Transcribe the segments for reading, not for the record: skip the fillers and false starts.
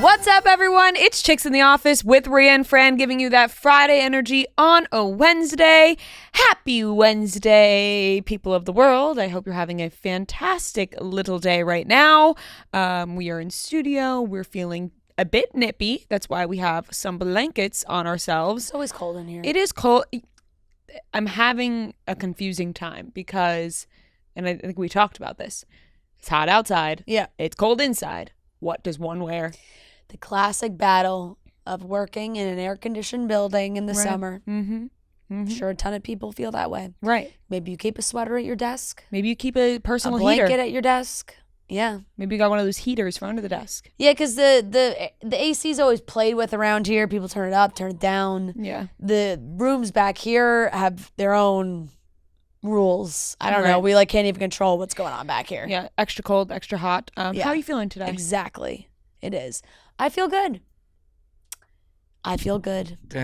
What's up, everyone? It's Chicks in the Office with Ria and Fran giving you that Friday energy on a Wednesday. Happy Wednesday, people of the world. I hope you're having a fantastic little day right now. We are in studio. We're feeling a bit nippy. That's why we have some blankets on ourselves. It's always cold in here. It is cold. I'm having a confusing time because, and I think we talked about this, it's hot outside. Yeah. It's cold inside. What does one wear? The classic battle of working in an air-conditioned building in the Right. summer. Mm-hmm. Mm-hmm. Sure, a ton of people feel that way. Right. Maybe you keep a sweater at your desk. Maybe you keep a personal a blanket heater. at your desk. Yeah. Maybe you got one of those heaters for under the desk. Yeah, because the AC's always played with around here. People turn it up, turn it down. Yeah. The rooms back here have their own rules. I don't know. Right. We can't even control what's going on back here. Yeah. Extra cold, extra hot. Yeah. How are you feeling today? Exactly. It is. I feel good. I feel good. I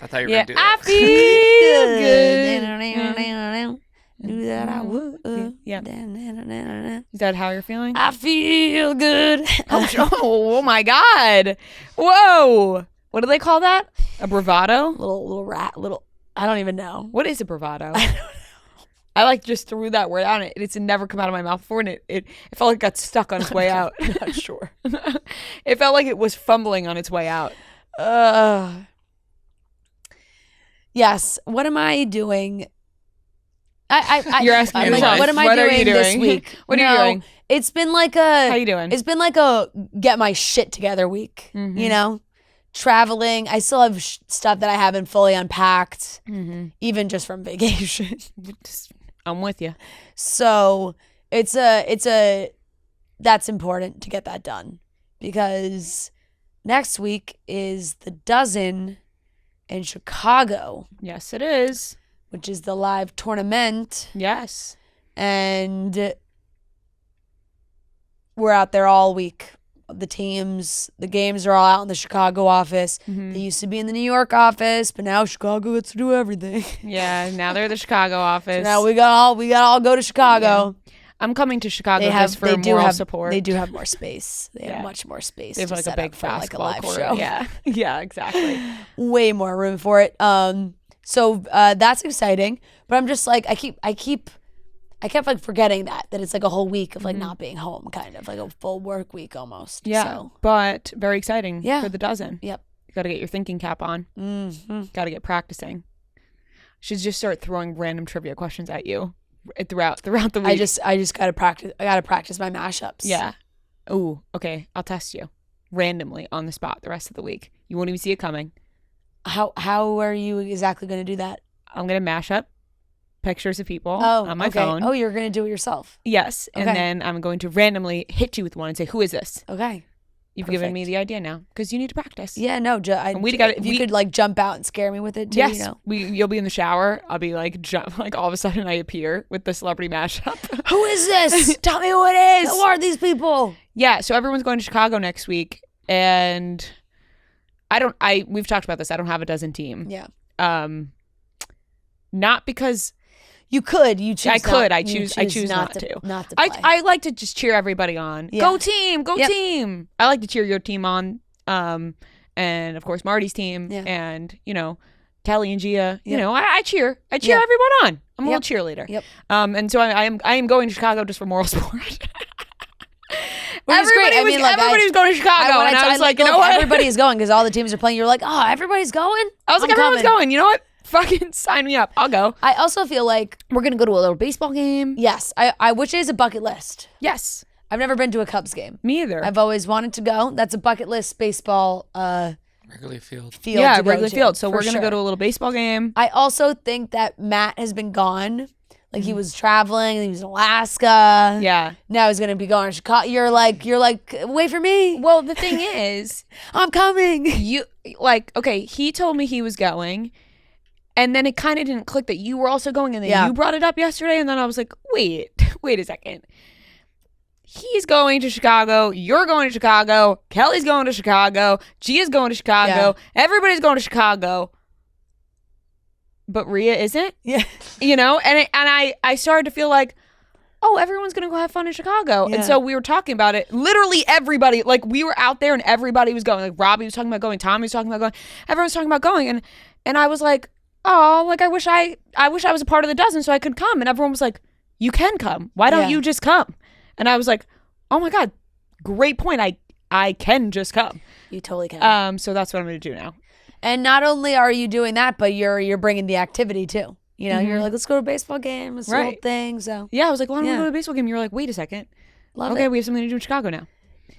thought you were Yeah. going to do I that. feel good. Knew that I would. Yeah. Is that how you're feeling? I feel good. Oh my God. Whoa. What do they call that? A bravado? little rat. I don't even know. What is a bravado? I just threw that word out and it's never come out of my mouth before, and it felt like it got stuck on its way out. I'm not sure. It felt like it was fumbling on its way out. Yes. What am I doing? You're asking I'm yourself, what am I what are doing you this doing? week? What are you doing? It's been like a. How you doing? It's been like a get my shit together week. Mhm. You know, traveling. I still have stuff that I haven't fully unpacked, even just from vacation. I'm with you. So that's important to get that done, because next week is the Dozen in Chicago, Yes, it is. which is the live tournament, Yes. and we're out there all week. The games are all out in the Chicago office. Mhm. They used to be in the New York office, but now Chicago gets to do everything. Yeah. Now they're the Chicago office. So now we gotta all go to Chicago. I'm coming to Chicago just for moral support. They do have more space. They Yeah. have much more space. They have to like a set big up for, basketball a live court. show. Yeah. Yeah. Exactly. Way more room for it. So that's exciting. But I'm just I kept forgetting that it's like a whole week of not being home, kind of like a full work week almost. Yeah. So, But very exciting. Yeah. For the Dozen. yep. You got to get your thinking cap on. Got to get practicing. Should just start throwing random trivia questions at you throughout the week. I just gotta practice. I gotta practice my mashups. Yeah. Ooh, okay. I'll test you randomly on the spot the rest of the week. You won't even see it coming. How are you exactly gonna do that? I'm going to mash up pictures of people on my okay. phone. Oh, you're gonna do it yourself. Yes. And Okay. then I'm going to randomly hit you with one and say, who is this? Okay. You've given me Perfect. the idea now because you need to practice. Yeah. No. If you could jump out and scare me with it too. Yes. You know. You'll be in the shower. I'll be all of a sudden I appear with the celebrity mashup. Who is this? Tell me who it is. Who are these people? Yeah. So everyone's going to Chicago next week. And we've talked about this. I don't have a Dozen team. Yeah. Not because You could. You choose. I could. Not, I choose not to. Not to play. I like to just cheer everybody on. Yeah. Go team, go Yep. team. I like to cheer your team on. And of course Marty's team. Yeah. And Kelly and Gia. You Yep. know, I cheer Yep. everyone on. I'm a Yep. little cheerleader. Yep. And so I am going to Chicago just for moral support. Which is great. I mean, everybody was going to Chicago, and I was like, you know what? Everybody is going because all the teams are playing. You're like, oh, everybody's going. I was like, I'm everyone's coming. going. You know what? Fucking sign me up. I'll go. I also feel like We're gonna go to a little baseball game. yes, which is a bucket list. Yes. I've never been to a Cubs game. Me either. I've always wanted to go. That's a bucket list baseball Wrigley Field. field. yeah, to go Wrigley to, Field. So for we're gonna sure. go to a little baseball game. I also think that Matt has been gone. Like he was traveling and he was in Alaska. Yeah. Now he's gonna be going to Chicago. You're like, wait for me. Well, the thing is, I'm coming. okay, he told me he was going, and then it kind of didn't click that you were also going, and then Yeah. you brought it up yesterday, and then I was like, wait a second. He's going to Chicago. You're going to Chicago. Kelly's going to Chicago. Gia's going to Chicago. Everybody's going to Chicago. But Ria isn't. Yeah. You know, and I started to feel like, oh, everyone's going to go have fun in Chicago. Yeah. And so we were talking about it. Literally everybody, like we were out there and everybody was going. Like Robbie was talking about going. Tommy was talking about going. Everyone's talking about going. And I was like, oh, like I wish I was a part of the dozen so I could come. And everyone was like, you can come. Why don't you just come? And I was like, oh my God, great point. I can just come. You totally can. So that's what I'm going to do now. And not only are you doing that, but you're bringing the activity too. You know, you're like, let's go to a baseball game. Let's do the whole thing. So yeah, I was like, why don't we go to a baseball game? You were like, wait a second. Okay, we have something to do in Chicago now.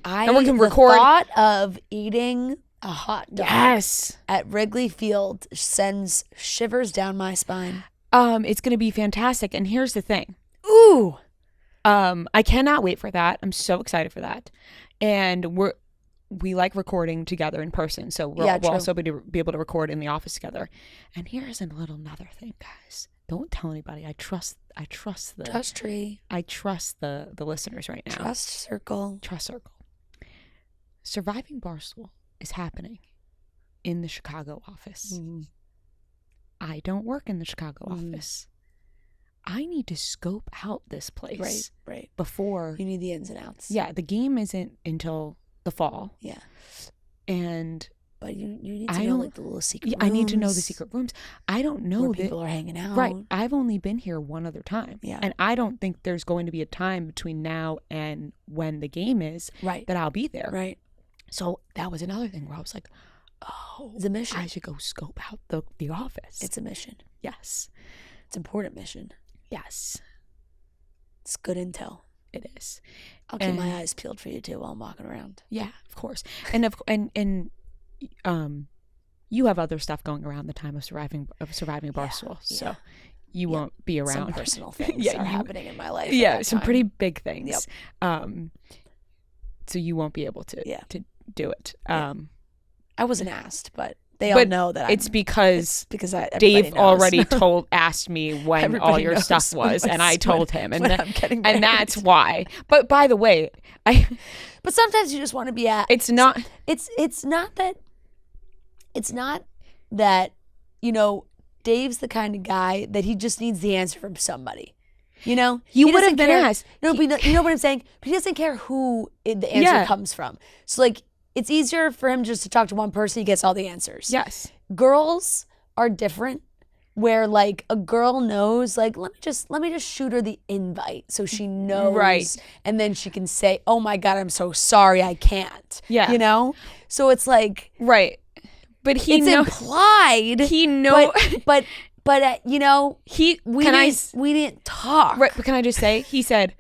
And we can record. The thought of eating a hot dog at Wrigley Field sends shivers down my spine. It's going to be fantastic. And here's the thing. Ooh. I cannot wait for that. I'm so excited for that. And we like recording together in person. So we'll also be able to record in the office together. And here's another thing, guys. Don't tell anybody. I trust the Trust tree. I trust the listeners right now. Trust circle. Surviving Barstool is happening in the Chicago office. Mm-hmm. I don't work in the Chicago office. I need to scope out this place. Right. Before you need the ins and outs. Yeah, the game isn't until the fall. Yeah. But you need to know like the little secret rooms. I need to know the secret rooms. I don't know where people are hanging out. Right. I've only been here one other time. Yeah. And I don't think there's going to be a time between now and when the game is that I'll be there. Right. So that was another thing where I was like, oh, it's a mission. I should go scope out the office. It's a mission. Yes. It's an important mission. Yes. It's good intel. It is. I'll keep my eyes peeled for you too while I'm walking around. Yeah, of course. And you have other stuff going around the time of surviving Barstool, so you won't be around. Some personal things are happening in my life. Yeah, some pretty big things. Yep. So you won't be able to do it. I wasn't asked, but they all know that. It's because Dave already asked me when all your stuff was, and I told him, and that's why. But by the way, but sometimes you just want to be at. It's not that Dave's the kind of guy that he just needs the answer from somebody. You know, you would have been asked. No, but you know what I'm saying. But he doesn't care who the answer comes from. So like, it's easier for him just to talk to one person. He gets all the answers. Yes. Girls are different. Where like a girl knows, like let me just shoot her the invite so she knows, right? And then she can say, "Oh my God, I'm so sorry, I can't." Yeah, you know. So it's like but it's implied. He knows, but we didn't talk. Right, but can I just say, he said,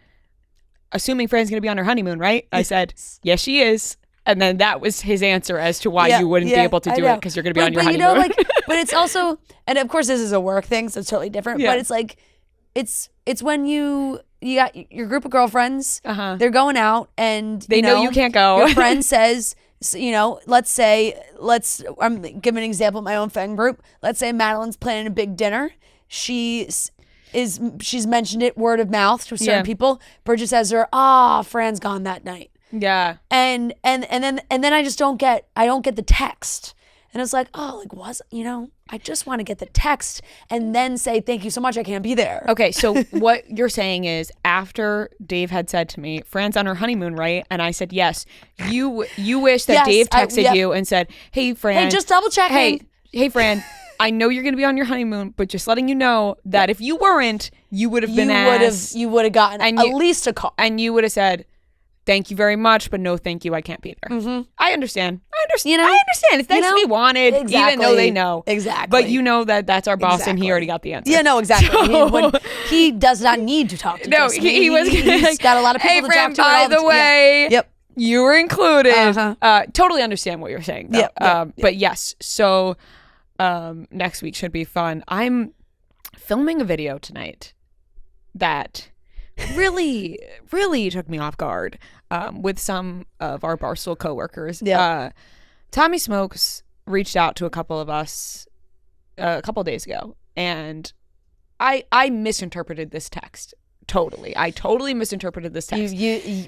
assuming Fran's gonna be on her honeymoon, right? I said, yes, she is. And then that was his answer as to why you wouldn't be able to do it because you're going to be on your honeymoon. But it's also, and of course this is a work thing, so it's totally different. Yeah. But it's like, it's when you got your group of girlfriends, they're going out and they know you can't go. Your friend says, I'm giving an example of my own friend group. Let's say Madeline's planning a big dinner. She's mentioned it word of mouth to certain people. Bridget says to her, Fran's gone that night. Yeah. And then I just don't get the text. And it's like, I just want to get the text and then say, thank you so much, I can't be there. Okay, so what you're saying is after Dave had said to me, Fran's on her honeymoon, right? And I said, yes. You wish that Dave texted you and said, hey, Fran. Hey, just double checking. Hey, Fran, I know you're going to be on your honeymoon, but just letting you know that if you weren't, you would have been asked. You would have gotten at least a call. And you would have said, thank you very much, but no thank you, I can't be there. Mm-hmm. I understand. I understand. It's nice to be wanted, even though they know. Exactly. But you know that's our boss, and he already got the answer. Yeah, no, exactly. So, he does not need to talk to no, us. He was he's got a lot of people to talk to. By the way, yep, you were included. Totally understand what you're saying, though. But yes, so next week should be fun. I'm filming a video tonight that really, really took me off guard with some of our Barstool coworkers. Yeah. Tommy Smokes reached out to a couple of us a couple of days ago, and I misinterpreted this text. I totally misinterpreted this text.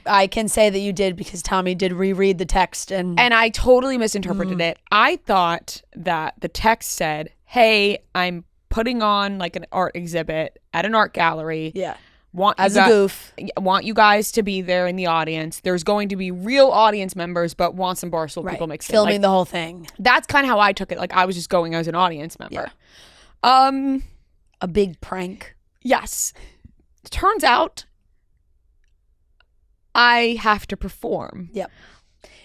I can say that you did because Tommy did reread the text and I totally misinterpreted it. I thought that the text said, hey, I'm putting on like an art exhibit at an art gallery. Yeah. want As you a goof. want you guys to be there in the audience. There's going to be real audience members, but want some Barstool people mixed Filming in. Like, the whole thing. that's kind of how I took it. Like, I was just going as an audience member. A big prank. Yes. Turns out I have to perform. Yep.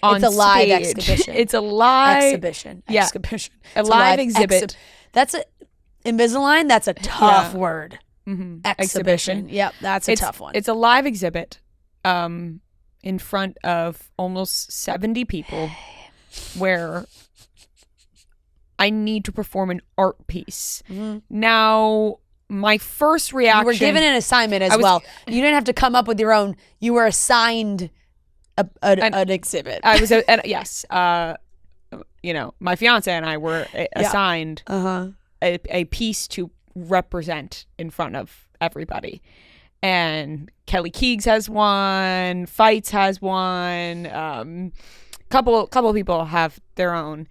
On It's a live stage. exhibition. It's a live Exhibition. Yeah. Exhibition. A It's live exhibit. That's a Invisalign. That's a tough word. Mm-hmm. Exhibition. Yep, that's a tough one. It's a live exhibit in front of almost 70 people where I need to perform an art piece. Mm-hmm. Now, my first reaction... You were given an assignment as well. You didn't have to come up with your own. You were assigned an exhibit. I was, yes. You know, my fiance and I were assigned a piece to represent in front of everybody. And Kelly Keegs has one, Fights has one, couple people have their own.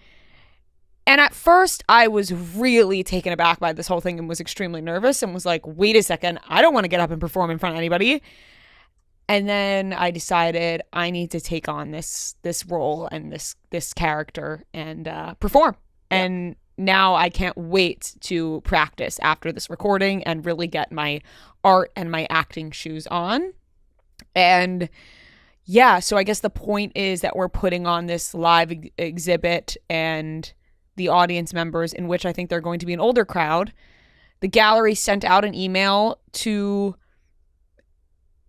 And at first I was really taken aback by this whole thing and was extremely nervous and was like, wait a second, I don't want to get up and perform in front of anybody. And then I decided I need to take on this role and this character and perform. Yep. And now I can't wait to practice after this recording and really get my art and my acting shoes on. And yeah, so I guess the point is that we're putting on this live exhibit and the audience members, in which I think they're going to be an older crowd. The gallery sent out an email to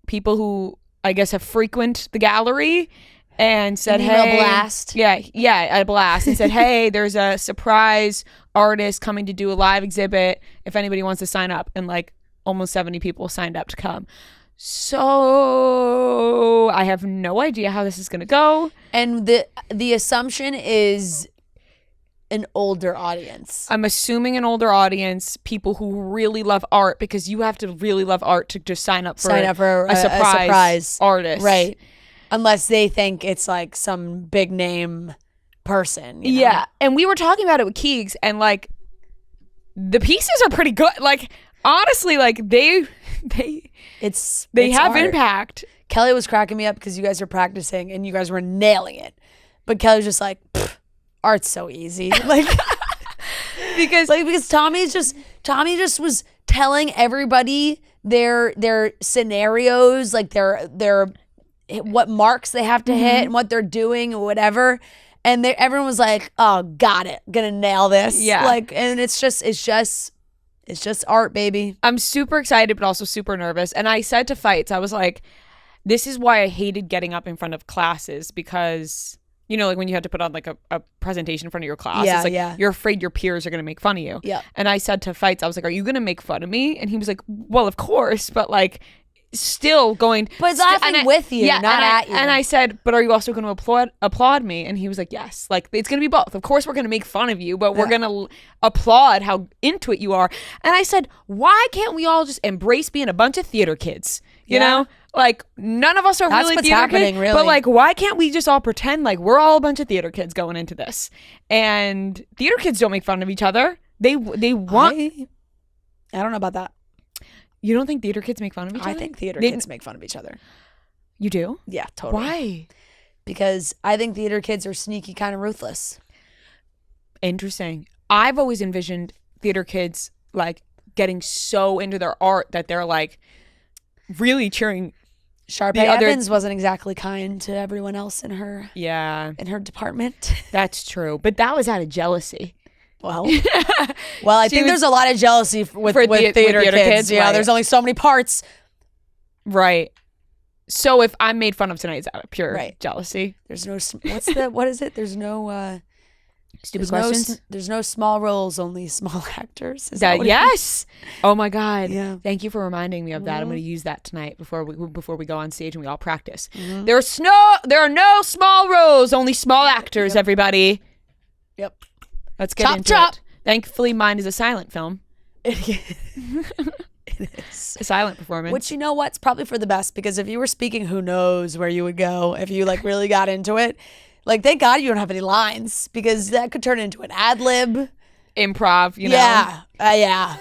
people who I guess have frequent the gallery and said, hey, blast. Yeah, a blast, and said, hey, there's a surprise artist coming to do a live exhibit if anybody wants to sign up. And like almost 70 people signed up to come. So I have no idea how this is going to go. And the assumption is an older audience. I'm assuming an older audience, people who really love art, because you have to really love art to just sign up for a surprise artist. Right. Unless they think it's like some big name person. You know? Yeah. And we were talking about it with Keegs, and like the pieces are pretty good. Like honestly, like they have art. impact. Kelly was cracking me up because you guys were practicing and you guys were nailing it. But Kelly was just like, art's so easy. Like because Tommy just was telling everybody their scenarios, like their what marks they have to hit and what they're doing or whatever. And everyone was like, oh, got it. Gonna nail this. Yeah. Like, and it's just art, baby. I'm super excited, but also super nervous. And I said to Fights, I was like, this is why I hated getting up in front of classes, because you know, like when you have to put on like a presentation in front of your class, it's like you're afraid your peers are going to make fun of you. Yeah. And I said to Fights, I was like, are you going to make fun of me? And he was like, well, of course, but like still going. But laughing with you, not at you. And I said, but are you also going to applaud me? And he was like, yes. Like it's going to be both. Of course we're going to make fun of you, but we're going to applaud how into it you are. And I said, why can't we all just embrace being a bunch of theater kids? You know? Like none of us are That's really what's theater happening, kids, really. but like why can't we just all pretend like we're all a bunch of theater kids going into this? And theater kids don't make fun of each other. They want. I don't know about that. You don't think theater kids make fun of each other? I think theater kids make fun of each other. You do? Yeah, totally. Why? Because I think theater kids are sneaky, kind of ruthless. Interesting. I've always envisioned theater kids like getting so into their art that they're like really cheering. Sharpay Evans wasn't exactly kind to everyone else in her department. That's true, but that was out of jealousy. Well, I think there's a lot of jealousy with theater kids. Yeah, right. There's only so many parts. Right. So if I'm made fun of tonight, it's out of pure jealousy. There's no what is it? There's no stupid questions. There's no small roles, only small actors. Yes. Oh my God. Yeah. Thank you for reminding me of that. I'm going to use that tonight before we go on stage and we all practice. Mm-hmm. There are no small roles, only small actors. Yep. Everybody. Yep. Let's get into it. Thankfully, mine is a silent film. It is a silent performance. Which, you know what? It's probably for the best, because if you were speaking, who knows where you would go if you like really got into it. Like, thank God you don't have any lines, because that could turn into an ad lib. Improv, you know? Yeah. Yeah.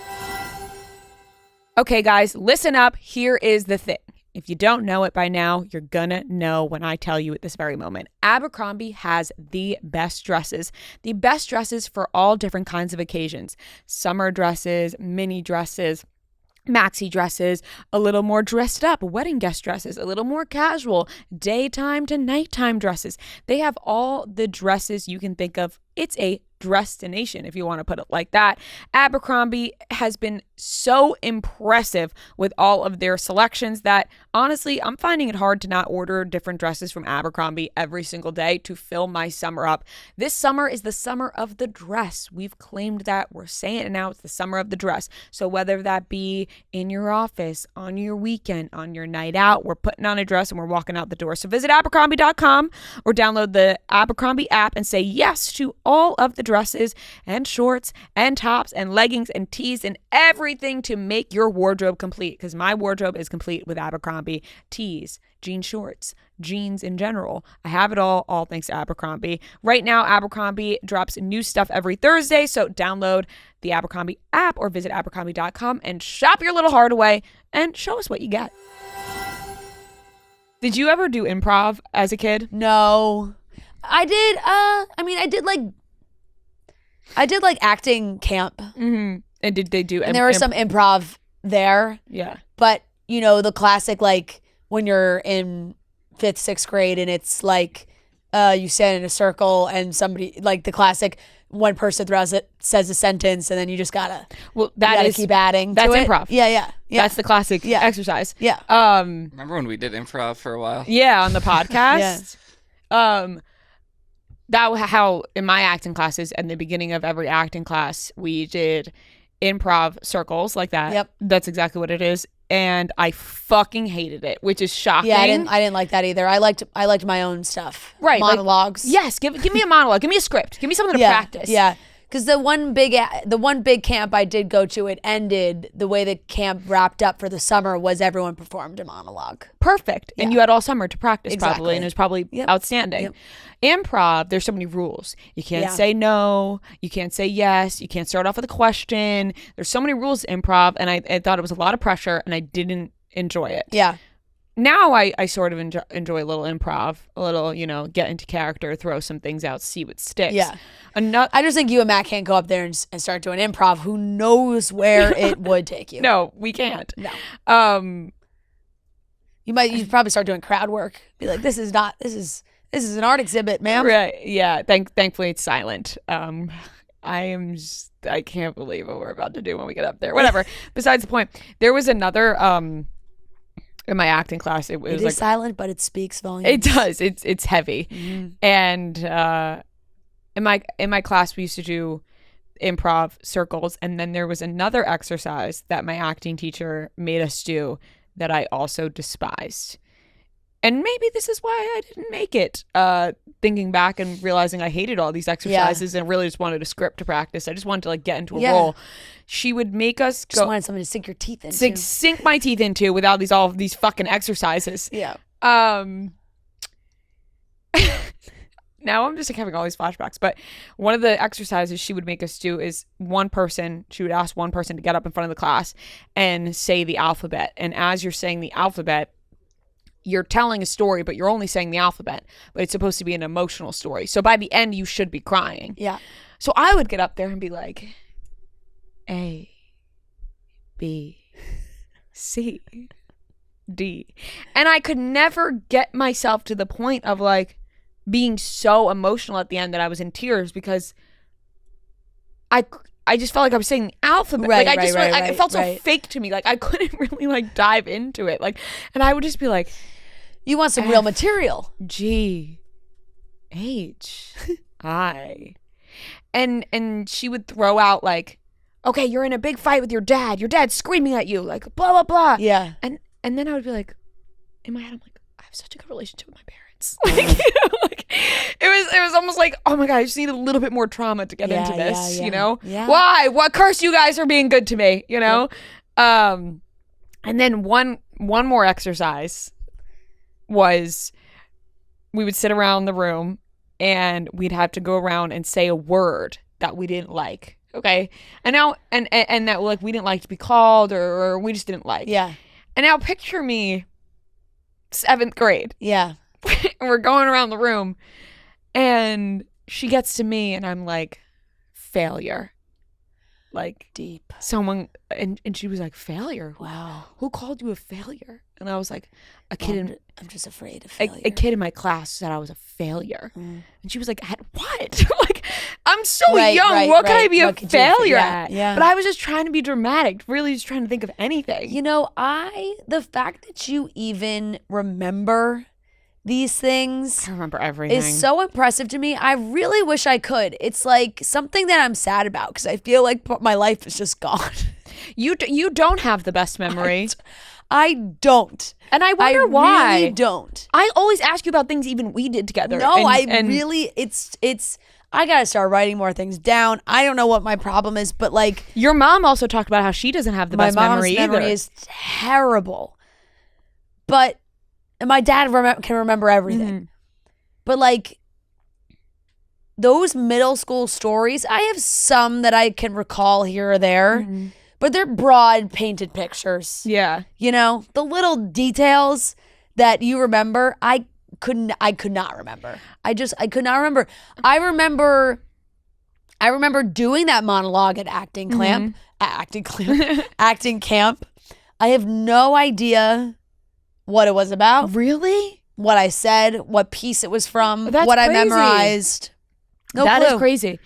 Okay, guys, listen up. Here is the thing. If you don't know it by now, you're gonna know when I tell you at this very moment. Abercrombie has the best dresses for all different kinds of occasions. Summer dresses, mini dresses, maxi dresses, a little more dressed up, wedding guest dresses, a little more casual, daytime to nighttime dresses. They have all the dresses you can think of. It's a destination, if you want to put it like that. Abercrombie has been so impressive with all of their selections that honestly, I'm finding it hard to not order different dresses from Abercrombie every single day to fill my summer up. This summer is the summer of the dress. We've claimed that. We're saying it now. It's the summer of the dress. So whether that be in your office, on your weekend, on your night out, we're putting on a dress and we're walking out the door. So visit Abercrombie.com or download the Abercrombie app and say yes to all of the dresses and shorts and tops and leggings and tees and everything to make your wardrobe complete, because my wardrobe is complete with Abercrombie tees, jean shorts, jeans in general. I have it all thanks to Abercrombie. Right now, Abercrombie drops new stuff every Thursday, so download the Abercrombie app or visit Abercrombie.com and shop your little heart away and show us what you get. Did you ever do improv as a kid? No. I did, I did like acting camp. Mm-hmm. And did they do? And there was some improv there. Yeah. But, you know, the classic, like when you're in 5th, 6th grade and it's like you stand in a circle and somebody, like the classic, one person says a sentence and then you just gotta keep adding. That's to it. improv. Yeah. That's the classic exercise. Yeah. Remember when we did improv for a while? Yeah, on the podcast. That was how in my acting classes, at the beginning of every acting class, we did improv circles like that. Yep. That's exactly what it is. And I fucking hated it, which is shocking. Yeah, I didn't like that either. I liked my own stuff. Right. Monologues. Like, yes, give me a monologue. Give me a script. Give me something to practice. Yeah. Because the one big camp I did go to, it ended, the way the camp wrapped up for the summer was everyone performed a monologue. Perfect. And you had all summer to practice Exactly. probably, and it was probably outstanding. Yep. Improv, there's so many rules. You can't say no. You can't say yes. You can't start off with a question. There's so many rules to improv, and I thought it was a lot of pressure, and I didn't enjoy it. Yeah. Now I sort of enjoy a little improv, a little, get into character, throw some things out, see what sticks. Yeah. I just think you and Matt can't go up there and start doing improv. Who knows where it would take you? No, we can't. No. You'd probably start doing crowd work. Be like, this is an art exhibit, ma'am. Right. Yeah. Thankfully it's silent. I can't believe what we're about to do when we get up there. Whatever. Besides the point, there was another in my acting class. It was like silent, but it speaks volumes. It does. It's heavy. Mm-hmm. And in my class we used to do improv circles, and then there was another exercise that my acting teacher made us do that I also despised. And maybe this is why I didn't make it. Thinking back and realizing I hated all these exercises and really just wanted a script to practice. I just wanted to get into a role. She would make us just wanted something to sink your teeth into. Sink my teeth into without all of these fucking exercises. Yeah. Now I'm just having all these flashbacks. But one of the exercises she would make us do is she would ask one person to get up in front of the class and say the alphabet. And as you're saying the alphabet, you're telling a story, but you're only saying the alphabet. But it's supposed to be an emotional story. So by the end, you should be crying. Yeah. So I would get up there and be like, A, B, C, D. And I could never get myself to the point of like being so emotional at the end that I was in tears, because I just felt like I was saying the alphabet. Right, like it felt so right. fake to me. Like I couldn't really like dive into it. Like, and I would just be like, you want some real material. G, H, I. And she would throw out like, okay, you're in a big fight with your dad. Your dad's screaming at you, like blah blah blah. Yeah. And then I would be like, in my head, I'm like, I have such a good relationship with my parents. Like, it was almost like, oh my god, I just need a little bit more trauma to get into this. Yeah. Why? What curse you guys are being good to me? Yep. And then one more exercise was we would sit around the room and we'd have to go around and say a word that we didn't like. Okay. And now, and that like we didn't like to be called or we just didn't like. Yeah. And now picture me 7th grade. Yeah. And we're going around the room and she gets to me and I'm like, failure. Like Deep. someone, and she was like, failure? Wow. Who called you a failure? And I was like, a kid I'm just afraid of failure. a kid in my class said I was a failure. And she was like, at what? Like, I'm so young. What could I be a failure at? Yeah. But I was just trying to be dramatic, really just trying to think of anything. You know, the fact that you even remember these things I remember everything. is so impressive to me. I really wish I could. It's like something that I'm sad about because I feel like my life is just gone. You don't have the best memory. I don't. And I wonder why. I really don't. I always ask you about things even we did together. No, it's I gotta start writing more things down. I don't know what my problem is, but like your mom also talked about how she doesn't have the best memory either. My mom's memory is terrible. And my dad can remember everything. Mm-hmm. But like those middle school stories, I have some that I can recall here or there. Mm-hmm. But they're broad painted pictures. Yeah. You know, the little details that you remember, I could not remember. I could not remember. I remember doing that monologue at acting camp. Acting camp. I have no idea what it was about. Really? What I said, what piece it was from, That's what crazy. I memorized. No that clue. Is crazy.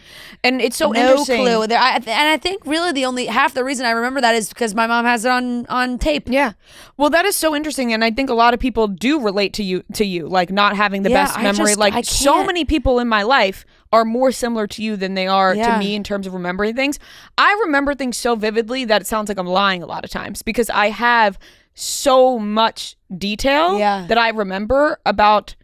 And it's so no interesting. No clue. And I think really half the reason I remember that is because my mom has it on tape. Yeah. Well, that is so interesting. And I think a lot of people do relate to you, like not having the best memory. Like so many people in my life are more similar to you than they are to me in terms of remembering things. I remember things so vividly that it sounds like I'm lying a lot of times because I have so much detail that I remember about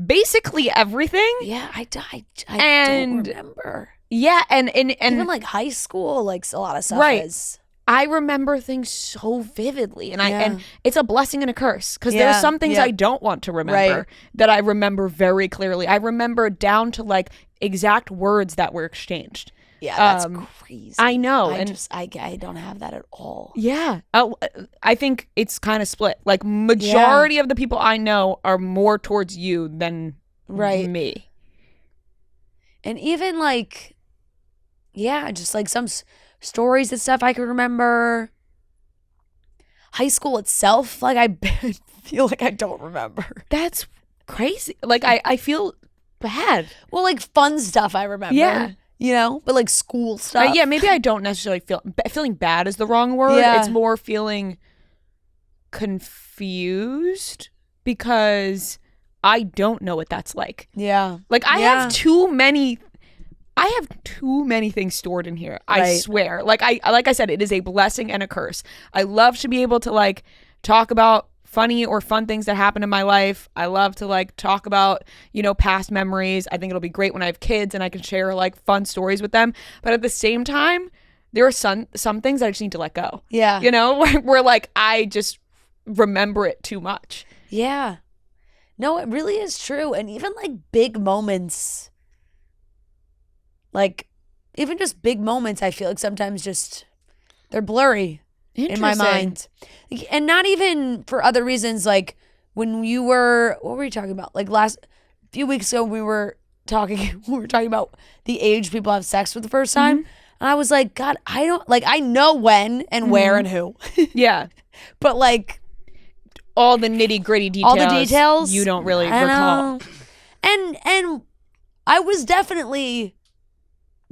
basically everything. Yeah, I don't remember. Yeah, and even like high school, like a lot of stuff is. I remember things so vividly, and it's a blessing and a curse because there's some things I don't want to remember that I remember very clearly. I remember down to like exact words that were exchanged. Yeah, that's crazy. I know. I don't have that at all. Yeah. I think it's kind of split. Like majority of the people I know are more towards you than me. And even like, just like some stories and stuff I could remember. High school itself, like I feel like I don't remember. That's crazy. Like I feel bad. Well, like fun stuff I remember. Yeah. You know, but like school stuff. Maybe I don't necessarily feeling bad is the wrong word. Yeah. It's more feeling confused because I don't know what that's like. Yeah. Like I have too many things stored in here. I swear. Like I said, it is a blessing and a curse. I love to be able to like talk about funny or fun things that happen in my life. I love to like talk about, past memories. I think it'll be great when I have kids and I can share like fun stories with them. But at the same time, there are some things that I just need to let go. Yeah. Where like I just remember it too much. Yeah. No, it really is true. And even like big moments, like even just big moments, I feel like sometimes just they're blurry in my mind. And not even for other reasons. Like when what were you talking about? Like few weeks ago we were talking about the age people have sex for the first time. Mm-hmm. And I was like, God, I know when and where and who. Yeah. But like all the nitty gritty details. You don't really recall. And I was definitely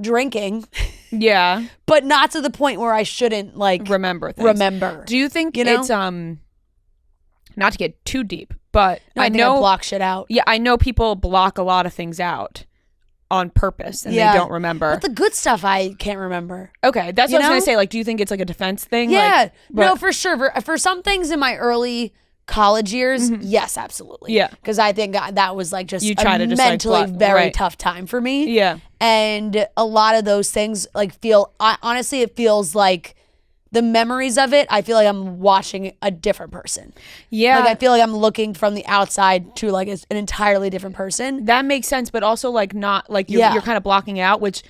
drinking. Yeah. But not to the point where I shouldn't like remember things. Do you think it's not to get too deep, but I know I block shit out. Yeah, I know people block a lot of things out on purpose and they don't remember. But the good stuff I can't remember. Okay, that's what I was going to say. Like, do you think it's like a defense thing? Yeah. No, for sure. For some things in my early college years, yes, absolutely. Yeah. Because I think that was like just a mentally very tough time for me. Yeah. And a lot of those things like honestly, it feels like the memories of it, I feel like I'm watching a different person. Yeah. Like I feel like I'm looking from the outside to like an entirely different person. That makes sense, but also like not like you're kind of blocking out, which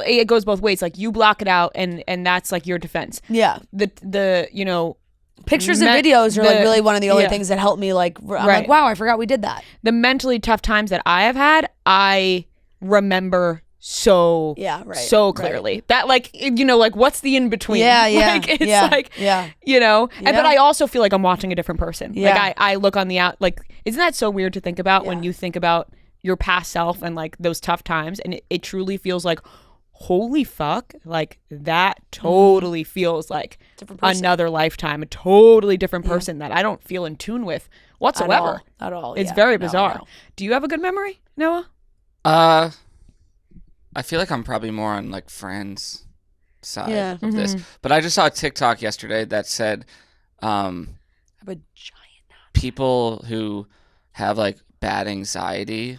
it goes both ways. Like you block it out, and that's like your defense. Yeah. The you know, pictures and videos are like really one of the only things that help me. Like I'm like, wow, I forgot we did that. The mentally tough times that I have had, I remember so clearly that, like, you know, like what's the in between? Like, it's like, you know, and, but I also feel like I'm watching a different person. Like I look on the out, like, isn't that so weird to think about when you think about your past self and like those tough times, and it truly feels like, holy fuck, like that totally feels like another lifetime, a totally different person that I don't feel in tune with whatsoever. At all. It's very bizarre. Do you have a good memory, Noah? I feel like I'm probably more on like Fran's side of this, but I just saw a TikTok yesterday that said, people who have like bad anxiety,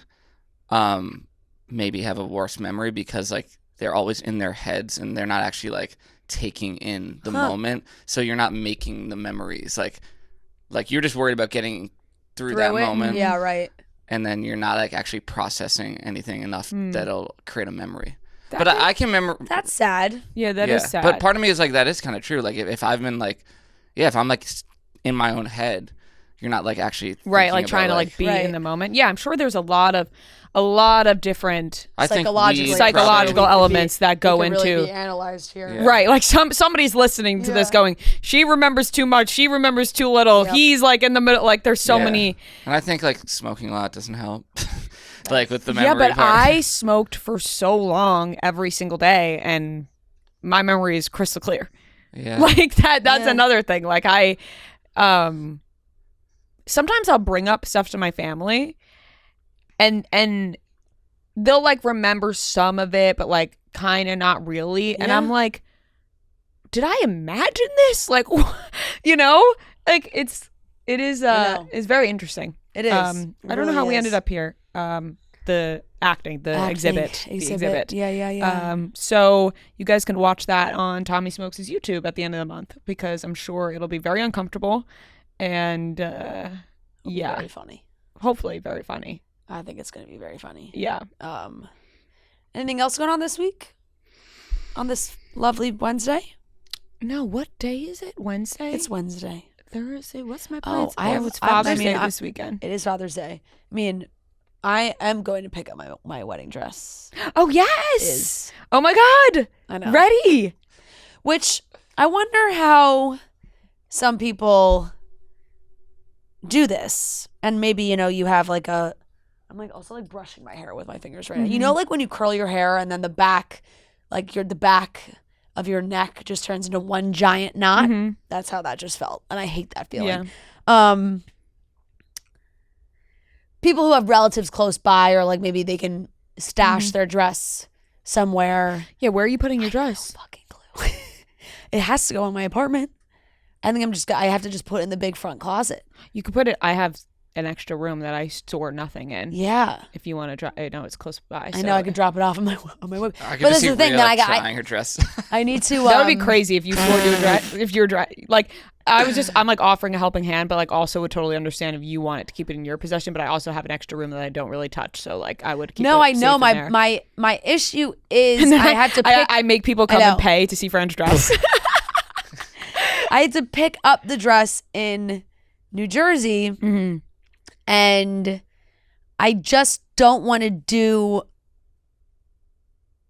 maybe have a worse memory because like they're always in their heads and they're not actually like taking in the moment. So you're not making the memories. Like you're just worried about getting through that moment. Yeah, right. And then you're not like actually processing anything enough that'll create a memory. But I can remember. That's sad. Yeah, that is sad. But part of me is like, that is kind of true. Like if I've been like, if I'm like in my own head, you're not like actually like trying to like be in the moment. Yeah, I'm sure there's a lot of different psychological elements that go into really be analyzed here. Yeah. Right, like somebody's listening to this going, she remembers too much, she remembers too little. He's like in the middle, like there's so many. And I think like smoking a lot doesn't help. Like with the memory. Yeah, but part. I smoked for so long every single day, and my memory is crystal clear. Yeah, like that's another thing. Like I sometimes I'll bring up stuff to my family and they'll like remember some of it, but like kind of not really. And I'm like, did I imagine this? Like, you know, like it is very interesting. It is. I don't know how we ended up here. The acting, the exhibit. Yeah. So you guys can watch that on Tommy Smokes' YouTube at the end of the month, because I'm sure it'll be very uncomfortable and very funny. Hopefully very funny. I think it's going to be very funny. Yeah. Anything else going on this week? On this lovely Wednesday? No, what day is it? Wednesday? It's Wednesday. Thursday? What's my plans? It's Father's Day this weekend. It is Father's Day. I mean, I am going to pick up my wedding dress. Oh, yes! Oh, my God! I know. Ready! Which, I wonder how some people do this. And maybe, you know, you have like I'm like also like brushing my hair with my fingers right now. You know, like when you curl your hair and then the back, like the back of your neck just turns into one giant knot. That's how that just felt. And I hate that feeling. Yeah. People who have relatives close by, or like maybe they can stash their dress somewhere. Yeah, where are you putting your dress? No fucking clue. It has to go in my apartment. I think I have to just put it in the big front closet. You could put it, I have an extra room that I store nothing in. Yeah. If you want to drop, I know it's close by. I know I could drop it off on my web. But this is the thing that trying her dress. I need to. That would be crazy if you stored your dress. If you're like, I'm like offering a helping hand, but like also would totally understand if you want it to keep it in your possession. But I also have an extra room that I don't really touch, so like I would keep. No, it I know safe in there. my issue is I had to. I make people come and pay to see French dress. I had to pick up the dress in New Jersey, and I just don't want to do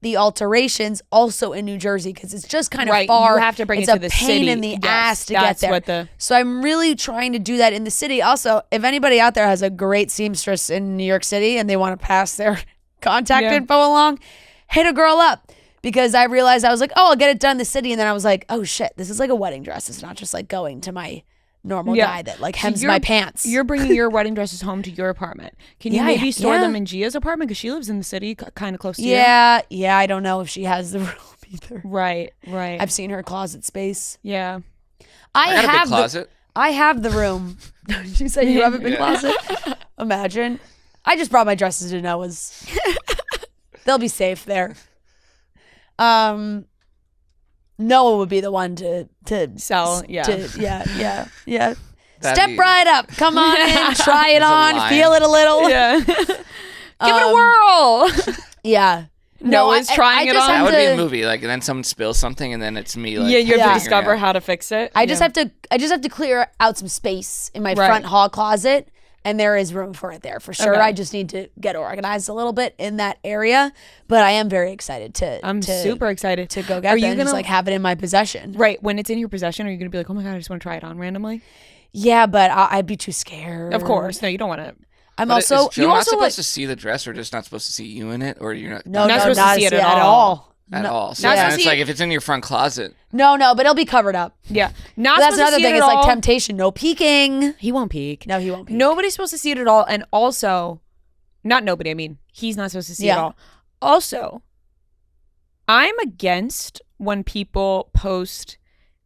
the alterations also in New Jersey because it's just kind of far. You have to bring it to the city. It's a pain in the ass to get there. So I'm really trying to do that in the city. Also, if anybody out there has a great seamstress in New York City and they want to pass their contact info along, hit a girl up. Because I realized I was like, oh, I'll get it done in the city. And then I was like, oh, shit, this is like a wedding dress. It's not just like going to my normal guy that like hems my pants. You're bringing your wedding dresses home to your apartment. Can you maybe store them in Gia's apartment? Because she lives in the city, kind of close to you. Yeah, I don't know if she has the room either. Right. I've seen her closet space. Yeah. I got a big closet. I have the room. You say you have a big closet? Imagine. I just brought my dresses to Noah's. They'll be safe there. Noah would be the one to sell. Step right up. Come on in, try it on, feel it a little. Yeah. Give it a whirl. Yeah. Noah's trying I it just on. That have would be a to- movie. Like, and then someone spills something, and then it's me. Like, Yeah, you have Yeah. to discover figuring out. how to fix it. I just have to clear out some space in my Right. front hall closet, and there is room for it there for sure. Okay. I just need to get organized a little bit in that area, but I am very excited I'm to super excited to go get Are it you and just gonna like have it in my possession. right when it's in your possession? Are you gonna be like, oh my god, I just want to try it on randomly? Yeah, but I'd be too scared. Of course, no, you don't want to. I'm But also is Joe you not also supposed like to see the dress, or just not supposed to see you in it, or you're not no, Not no, supposed to not see it at at all. at No. all. So Not then supposed it's to like see- if it's in your front closet. No, but it'll be covered up. Yeah, not But that's supposed to another see thing. it It's at like all. temptation. No peeking. He won't peek. No, he won't peek. Nobody's supposed to see it at all, and also, not nobody. I mean, he's not supposed to see it Yeah. at all. Also, I'm against when people post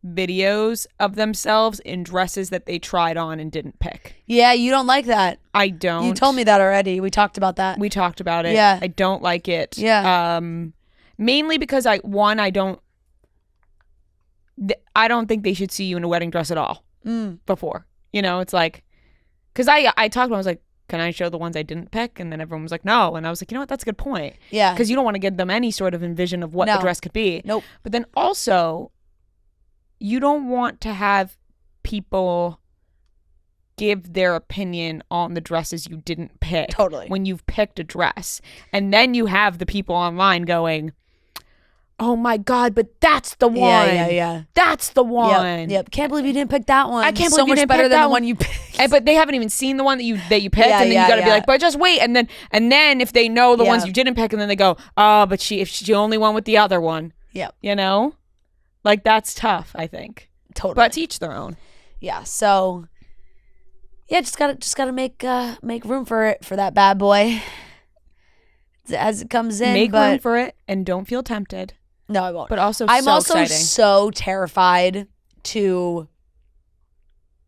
videos of themselves in dresses that they tried on and didn't pick. Yeah, you don't like that. I don't. You told me that already. We talked about that. We talked about it. Yeah. I don't like it. Yeah. Mainly because I don't think they should see you in a wedding dress at all before. You know, it's like, because I talked about, I was like, can I show the ones I didn't pick? And then everyone was like, no. And I was like, you know what? That's a good point. Yeah. Because you don't want to give them any sort of envision of what the No. dress could be. Nope. But then also, you don't want to have people give their opinion on the dresses you didn't pick. Totally. When you've picked a dress. And then you have the people online going, oh my God, but that's the one. Yeah. That's the one. Yep. Can't believe you didn't pick that one. I can't so believe you much didn't better pick than that the one. one you picked. But they haven't even seen the one that you picked, Yeah, and then you gotta be yeah. like, but just wait, and then if they know the ones Yeah. you didn't pick, and then they go, oh, but if she only went with the other one, Yep. you know, like that's tough, I think. Totally. But to each their own. Yeah. So yeah, just gotta make room for that bad boy as it comes in. Make but room for it, and don't feel tempted. no, I won't. But also, I'm so also exciting. so terrified to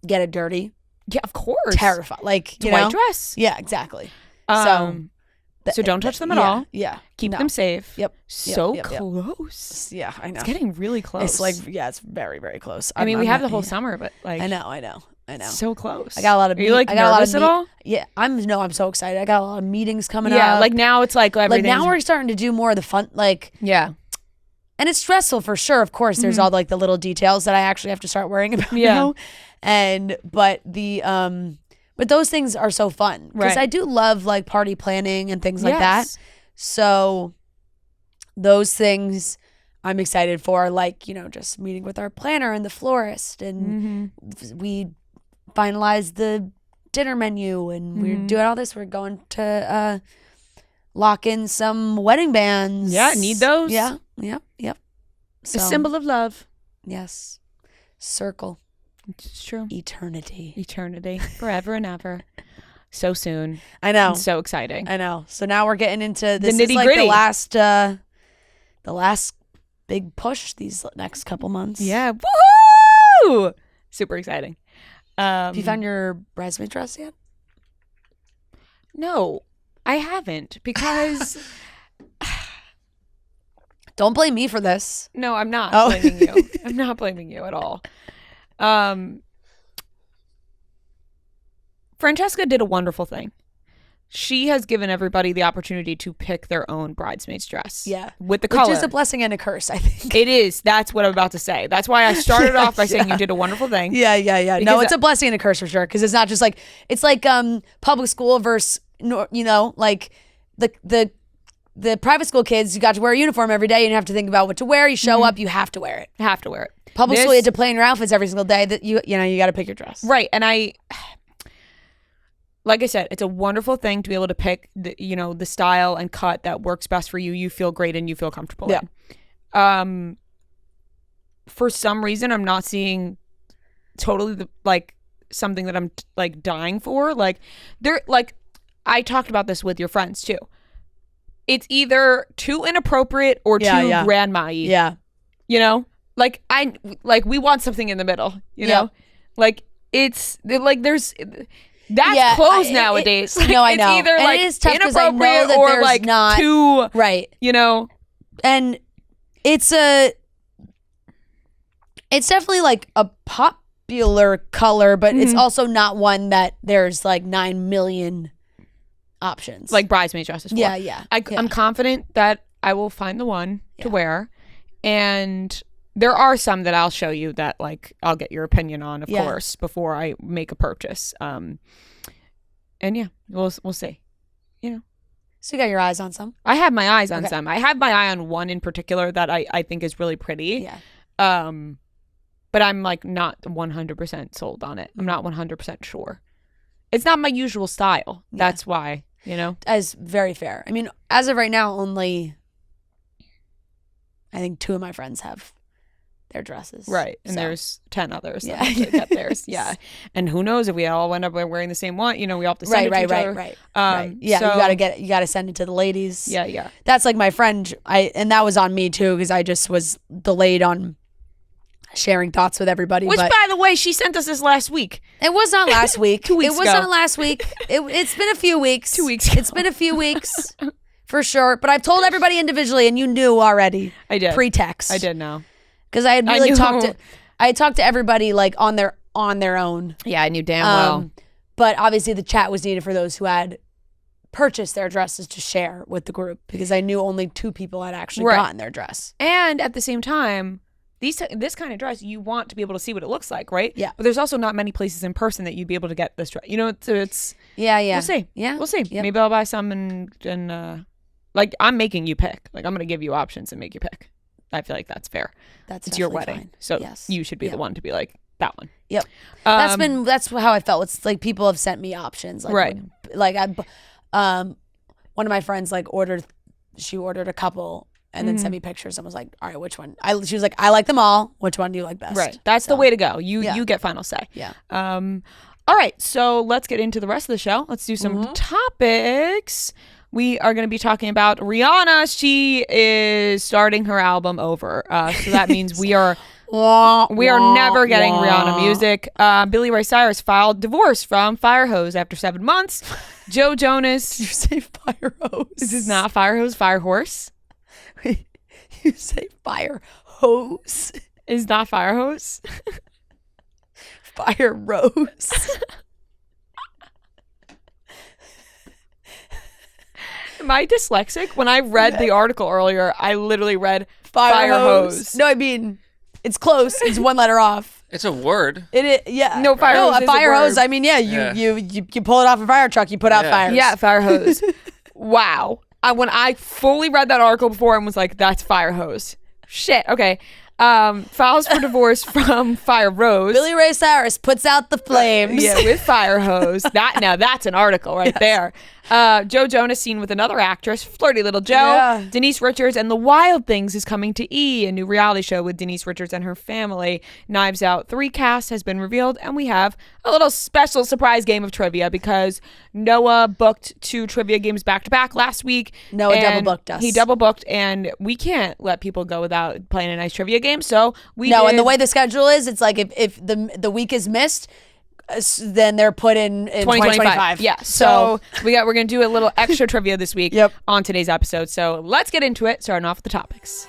get it dirty. Yeah, of course. Terrified. Like, It's a you white know? dress. Yeah, exactly. So don't touch them at yeah, all. Yeah. Keep No. them safe. Yep. So Yep. close. Yeah, I know. It's getting really close. It's like, yeah, it's very, very close. I mean, we I'm have not- the whole yeah. summer, but like, I know. so close. I got a lot of. Are you like I got nervous a lot at of all? Yeah, I'm so excited. I got a lot of meetings coming Yeah, up. like now it's like like everything's now we're starting to do more of the fun, like, yeah. and it's stressful for sure. Of course, there's all like the little details that I actually have to start worrying about. Yeah. Now. But those things are so fun because Right. I do love like party planning and things like that. Yes. So those things I'm excited for, like, you know, just meeting with our planner and the florist, and we finalized the dinner menu, and we're doing all this. We're going to lock in some wedding bands. Yeah, need those. Yeah. So, A symbol of love. yes. Circle. It's true. Eternity. Eternity, forever and ever. So soon. I know. And so exciting. I know. So now we're getting into this. Is like nitty-gritty. the last big push these next couple months. Yeah. Woohoo! Super exciting. Have you found your bridesmaid dress yet? No, I haven't because Don't blame me for this. no, I'm not Oh. blaming you. I'm not blaming you at all. Francesca did a wonderful thing. She has given everybody the opportunity to pick their own bridesmaid's dress. Yeah. With the color. Which is a blessing and a curse, I think. It is. That's what I'm about to say. That's why I started off by saying you did a wonderful thing. Yeah. No, Because it's a blessing and a curse for sure. Because it's not just like, it's like public school versus, you know, like the private school kids, you got to wear a uniform every day. You don't have to think about what to wear. You show up, you have to wear it. Have to wear it. Public This- school, you have to plan your outfits every single day. That you know, you got to pick your dress. Right. And like I said, it's a wonderful thing to be able to pick the style and cut that works best for you. You feel great and you feel comfortable in. For some reason, I'm not seeing totally something that I'm like dying for. Like I talked about this with your friends too. It's either too inappropriate or too grandma-y. Yeah. You know? We want something in the middle, you know? Like it's like there's that's closed nowadays. Like, no, I it's know. either And like it is tough 'cause I know inappropriate that or there's like not- too, Right. you know? And it's definitely like a popular color, but it's also not one that there's like 9 million options. Like bridesmaid dresses for. yeah. I'm confident that I will find the one to wear. And there are some that I'll show you that like I'll get your opinion on, of course, before I make a purchase. And yeah, we'll see. You know. So you got your eyes on some? I have my eyes on some. I have my eye on one in particular that I think is really pretty. Yeah. But I'm like not 100% sold on it. I'm not 100% sure. It's not my usual style. That's why, you know. As very fair. I mean, as of right now, only I think 2 of my friends have their dresses. Right. And there's 10 others that actually get theirs. Yeah. And who knows if we all end up wearing the same one, you know, we all have to send it to each other. Right. Yeah, so, you gotta send it to the ladies. Yeah. That's like my friend, and that was on me too, because I just was delayed on sharing thoughts with everybody. Which, but by the way, she sent us this last week. it was not last week. 2 weeks It was ago. not last week. It's been a few weeks. 2 weeks ago. It's been a few weeks for sure. But I've told everybody individually, and you knew already. I did. Pre-text. I did know. Because I had I really knew. talked to everybody like on their own. Yeah, I knew damn well. But obviously the chat was needed for those who had purchased their dresses to share with the group, because I knew only 2 people had actually gotten their dress. And at the same time, this kind of dress, you want to be able to see what it looks like, right? Yeah. But there's also not many places in person that you'd be able to get this dress. You know, it's Yeah. we'll see. Yeah. We'll see. Yep. Maybe I'll buy some and like I'm making you pick. Like I'm going to give you options and make you pick. I feel like that's fair. It's your definitely wedding. fine. So Yes. you should be the one to be like, that one. Yep. That's how I felt. It's like people have sent me options. Like, Right. Like one of my friends like ordered a couple and then sent me pictures and was like, all right, which one? She was like, I like them all. Which one do you like best? Right. That's the way to go. You get final say. Yeah. All right. So let's get into the rest of the show. Let's do some topics. We are going to be talking about Rihanna. She is starting her album over. So that means we are never getting Rihanna music. Billy Ray Cyrus filed divorce from Firerose after 7 months. Joe Jonas. You say fire hose. This is not Firerose. Firehorse. Wait, you say fire hose. Is not Firehose. Fire rose. Am I dyslexic? When I read the article earlier, I literally read fire hose. No, I mean, it's close. It's one letter off. It's a word. It is, yeah. No, fire hose a is a fire hose. word. I mean, you pull it off a fire truck. You put out fires. Yeah, fire hose. Wow. When I fully read that article before and was like, that's fire hose. Shit. Okay. Files for divorce from Firerose. Billy Ray Cyrus puts out the flames. Yeah, with fire hose. That's an article right there. Joe Jonas seen with another actress, Flirty Little Joe. Yeah. Denise Richards and The Wild Things is coming to E!, a new reality show with Denise Richards and her family. Knives Out 3 cast has been revealed, and we have a little special surprise game of trivia because Noah booked 2 trivia games back to back last week. Noah and double booked us. He double booked, and we can't let people go without playing a nice trivia game. So and the way the schedule is, it's like if the week is missed, then they're put in 2025. Yeah. So we're gonna do a little extra trivia this week on today's episode. So let's get into it. Starting off with the topics.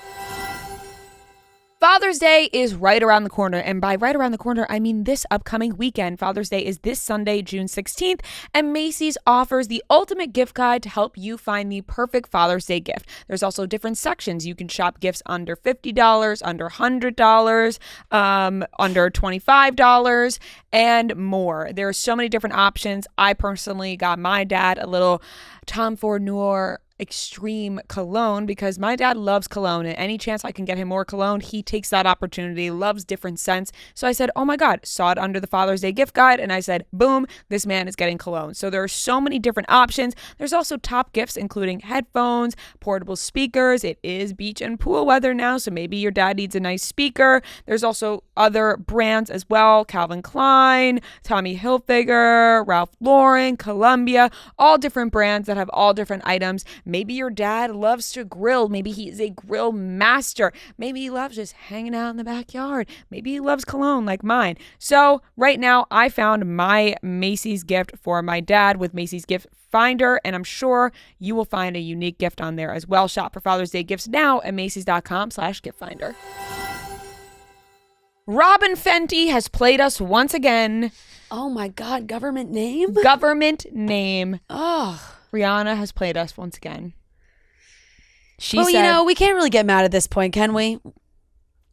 Father's Day is right around the corner, and by right around the corner, I mean this upcoming weekend. Father's Day is this Sunday, June 16th, and Macy's offers the ultimate gift guide to help you find the perfect Father's Day gift. There's also different sections. You can shop gifts under $50, under $100, under $25, and more. There are so many different options. I personally got my dad a little Tom Ford Noir extreme cologne because my dad loves cologne, and any chance I can get him more cologne, he takes that opportunity, loves different scents. So I said, oh my God, saw it under the Father's Day gift guide, and I said, boom, this man is getting cologne. So there are so many different options. There's also top gifts, including headphones, portable speakers. It is beach and pool weather now, so maybe your dad needs a nice speaker. There's also other brands as well, Calvin Klein, Tommy Hilfiger, Ralph Lauren, Columbia, all different brands that have all different items. Maybe your dad loves to grill. Maybe he is a grill master. Maybe he loves just hanging out in the backyard. Maybe he loves cologne like mine. So right now I found my Macy's gift for my dad with Macy's Gift Finder, and I'm sure you will find a unique gift on there as well. Shop for Father's Day gifts now at Macy's.com/giftfinder. Robin Fenty has played us once again. Oh my God, government name? Government name. Oh. Rihanna has played us once again. She Well, said, you know, we can't really get mad at this point, can we?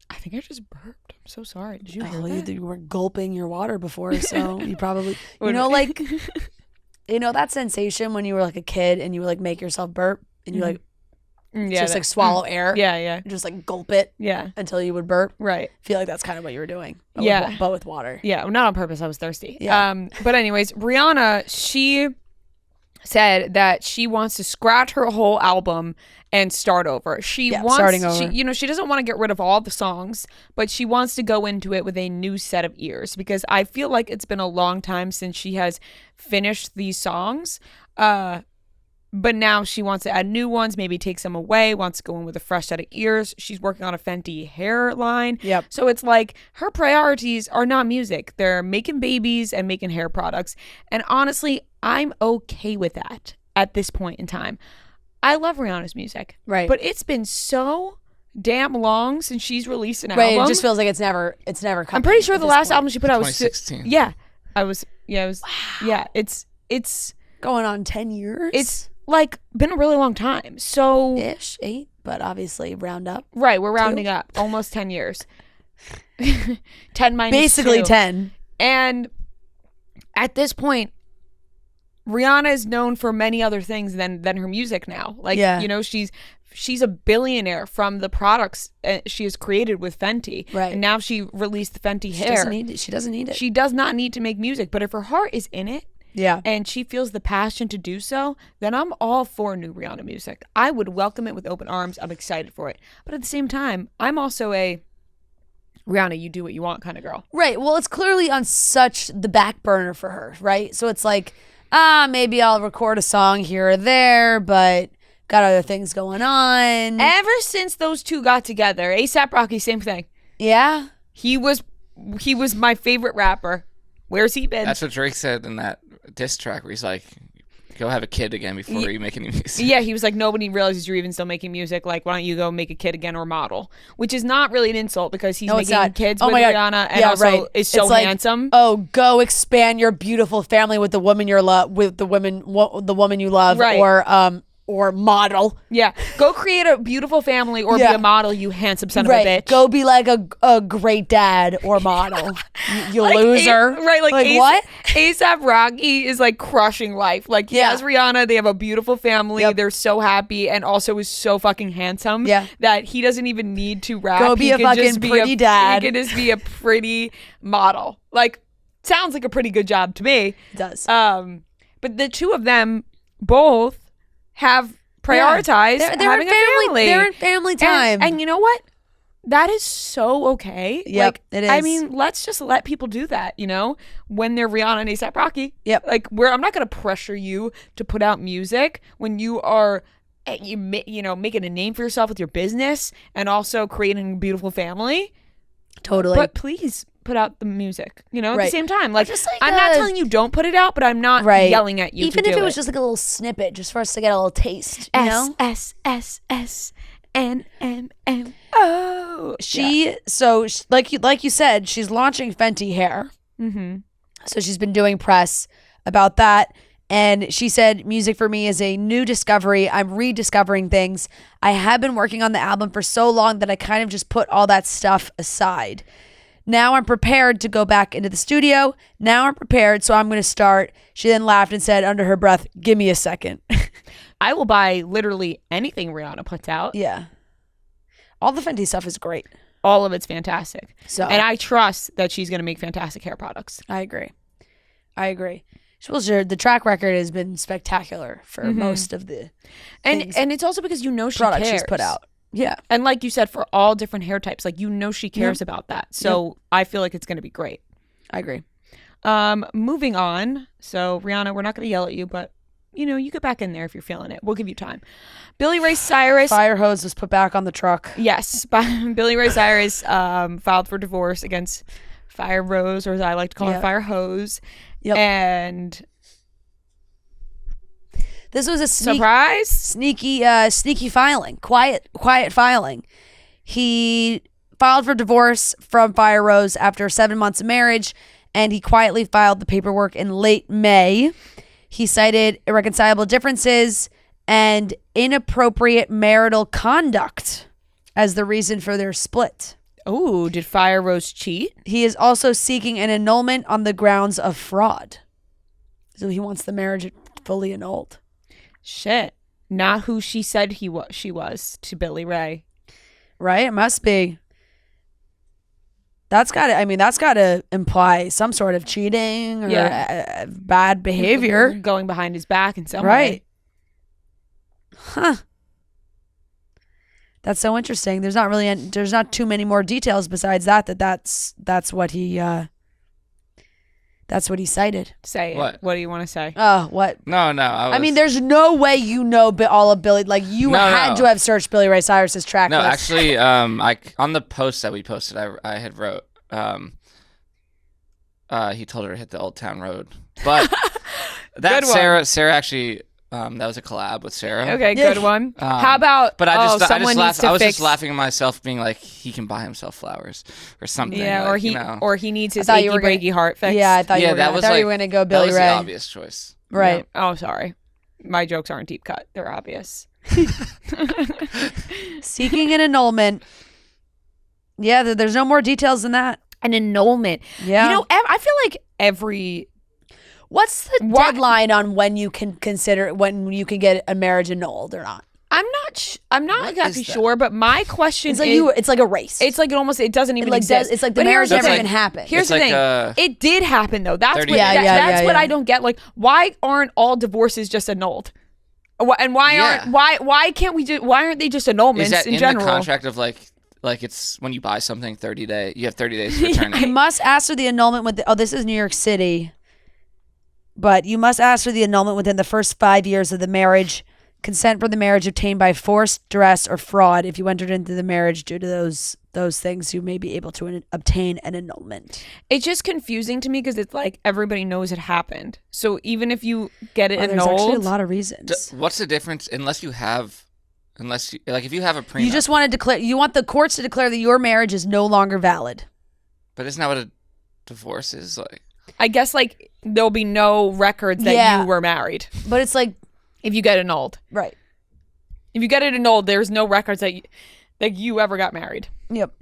I think I just burped. I'm so sorry. Did you Oh, hear that? you were gulping your water before, so you probably, you know, like, you know that sensation when you were like a kid and you would like make yourself burp and you like just like swallow air, Yeah. just like gulp it, Yeah. until you would burp. Right. I feel like that's kind of what you were doing. But Yeah. but with water. Yeah. Not on purpose. I was thirsty. Yeah. But anyways, Rihanna, she said that she wants to scratch her whole album and start over. She wants, starting over. she doesn't want to get rid of all the songs, but she wants to go into it with a new set of ears because I feel like it's been a long time since she has finished these songs. But now she wants to add new ones, maybe take some away, wants to go in with a fresh set of ears. She's working on a Fenty hairline. Yep. So it's like her priorities are not music. They're making babies and making hair products. And honestly, I'm okay with that at this point in time. I love Rihanna's music. Right. But it's been so damn long since she's released an Right. album. It just feels like it's never coming. I'm pretty sure at the this last point. album she put out was 2016. it's Going on 10 years. it's like been a really long time. So ish 8, but obviously round up. right, we're rounding up almost 10 years. 10 minus Basically 2. 10. And at this point, Rihanna is known for many other things than her music now. Like, Yeah. you know, she's a billionaire from the products she has created with Fenty. Right. And now she released the Fenty She hair. doesn't need it. She doesn't need it. She does not need to make music, but if her heart is in it Yeah. and she feels the passion to do so, then I'm all for new Rihanna music. I would welcome it with open arms. I'm excited for it. But at the same time, I'm also a Rihanna, you do what you want kind of girl. Right. Well, it's clearly on such the back burner for her, right? So it's like, maybe I'll record a song here or there, but got other things going on. Ever since those two got together, A$AP Rocky, same thing. Yeah. He was my favorite rapper. Where's he been? That's what Drake said in that diss track where he's like, go have a kid again before you make any music. Yeah, he was like, nobody realizes you're even still making music. Like, why don't you go make a kid again or model? Which is not really an insult because he's No, it's making not. kids Oh with my God. Rihanna and Yeah, also right. is so It's like, handsome. Oh, go expand your beautiful family with the woman you love, the woman you love, Right. or model. Yeah, go create a beautiful family or be Yeah. a model, you handsome son Right. of a bitch. Go be like a great dad or model. you loser. Right, like what? A$AP Rocky is like crushing life. Like he Yeah. has Rihanna, they have a beautiful family, Yep. they're so happy and also is so fucking handsome Yeah. that he doesn't even need to rap. Go be He a could fucking just be pretty dad. He could just be a pretty model. Like, sounds like a pretty good job to me. It does. But the two of them both have prioritized They're having in family. a family. They're in family time. And you know what? That is so okay. Yep, like, it I is. mean, let's just let people do that, you know, when they're Rihanna and A$AP Rocky. Yep. Like, I'm not going to pressure you to put out music when you are, making a name for yourself with your business and also creating a beautiful family. Totally. But please put out the music, at the Right. same time. Like, just like I'm not telling you don't put it out, but I'm not Right. yelling at you Even to if do it was just like a little snippet, just for us to get a little taste, you know? SSSNMMO. Like you said, she's launching Fenty hair. Mm-hmm. So she's been doing press about that. And she said, music for me is a new discovery. I'm rediscovering things. I have been working on the album for so long that I kind of just put all that stuff aside. Now I'm prepared to go back into the studio. Now I'm prepared, so I'm going to start. She then laughed and said under her breath, give me a second. I will buy literally anything Rihanna puts out. Yeah. All the Fenty stuff is great. All of it's fantastic. So And I trust that she's going to make fantastic hair products. I agree. Sure, the track record has been spectacular for most of the things, And it's also because she products cares. she's put out. Yeah. And like you said, for all different hair types, like she cares about that. So I feel like it's going to be great. I agree. Moving on. So Rihanna, we're not going to yell at you, but you get back in there if you're feeling it. We'll give you time. Billy Ray Cyrus. Firerose was put back on the truck. Yes. Billy Ray Cyrus filed for divorce against Firerose, or as I like to call her, Firehose. Yep. And This was a surprise. sneaky filing, quiet filing. He filed for divorce from Firerose after 7 months of marriage, and he quietly filed the paperwork in late May. He cited irreconcilable differences and inappropriate marital conduct as the reason for their split. Oh, did Firerose cheat? He is also seeking an annulment on the grounds of fraud. So he wants the marriage fully annulled. Shit. Not who she said she was to Billy Ray. Right? It must be. That's got to imply some sort of cheating or bad behavior. Going behind his back in some Right. way. Huh. That's so interesting. There's not too many more details besides that's what he cited. Say it. What? What do you want to say? Oh, what? No. I mean, there's no way all of Billy. Like you had to have searched Billy Ray Cyrus's track list. No, actually, I on the post that we posted, I had wrote, he told her to hit the Old Town Road, but that Sarah actually, that was a collab with Sarah. Okay, good one. How about? But I was fix... just laughing at myself, being like, he can buy himself flowers or something. Yeah, like, or he needs his achy breaky heart fixed. Yeah, I thought you were going to go Billy Ray. That was the obvious choice. Right. No. Oh, sorry. My jokes aren't deep cut. They're obvious. Seeking an annulment. Yeah, there's no more details than that. An annulment. Yeah. You know, I feel like every... What's the deadline on when you can get a marriage annulled or not? I'm not exactly sure, but my question is it's like a race. It's like it doesn't even exist. It's like the marriage never even happened. Here's the thing. It did happen though. That's what I don't get. Like, why aren't all divorces just annulled? And why can't we why aren't they just annulments is that in general? The contract of like it's when you buy something 30 days, you have 30 days to return it. You must ask for the annulment this is New York City. But you must ask for the annulment within the first 5 years of the marriage. Consent for the marriage obtained by force, duress, or fraud. If you entered into the marriage due to those things, you may be able to obtain an annulment. It's just confusing to me because it's like everybody knows it happened. So even if you get it annulled, there's actually a lot of reasons. What's the difference? If you have a prenup, you just want to declare. You want the courts to declare that your marriage is no longer valid. But isn't that what a divorce is like? I guess like there'll be no records that you were married. But it's like if you get annulled. Right. If you get it annulled, there's no records that you ever got married. Yep.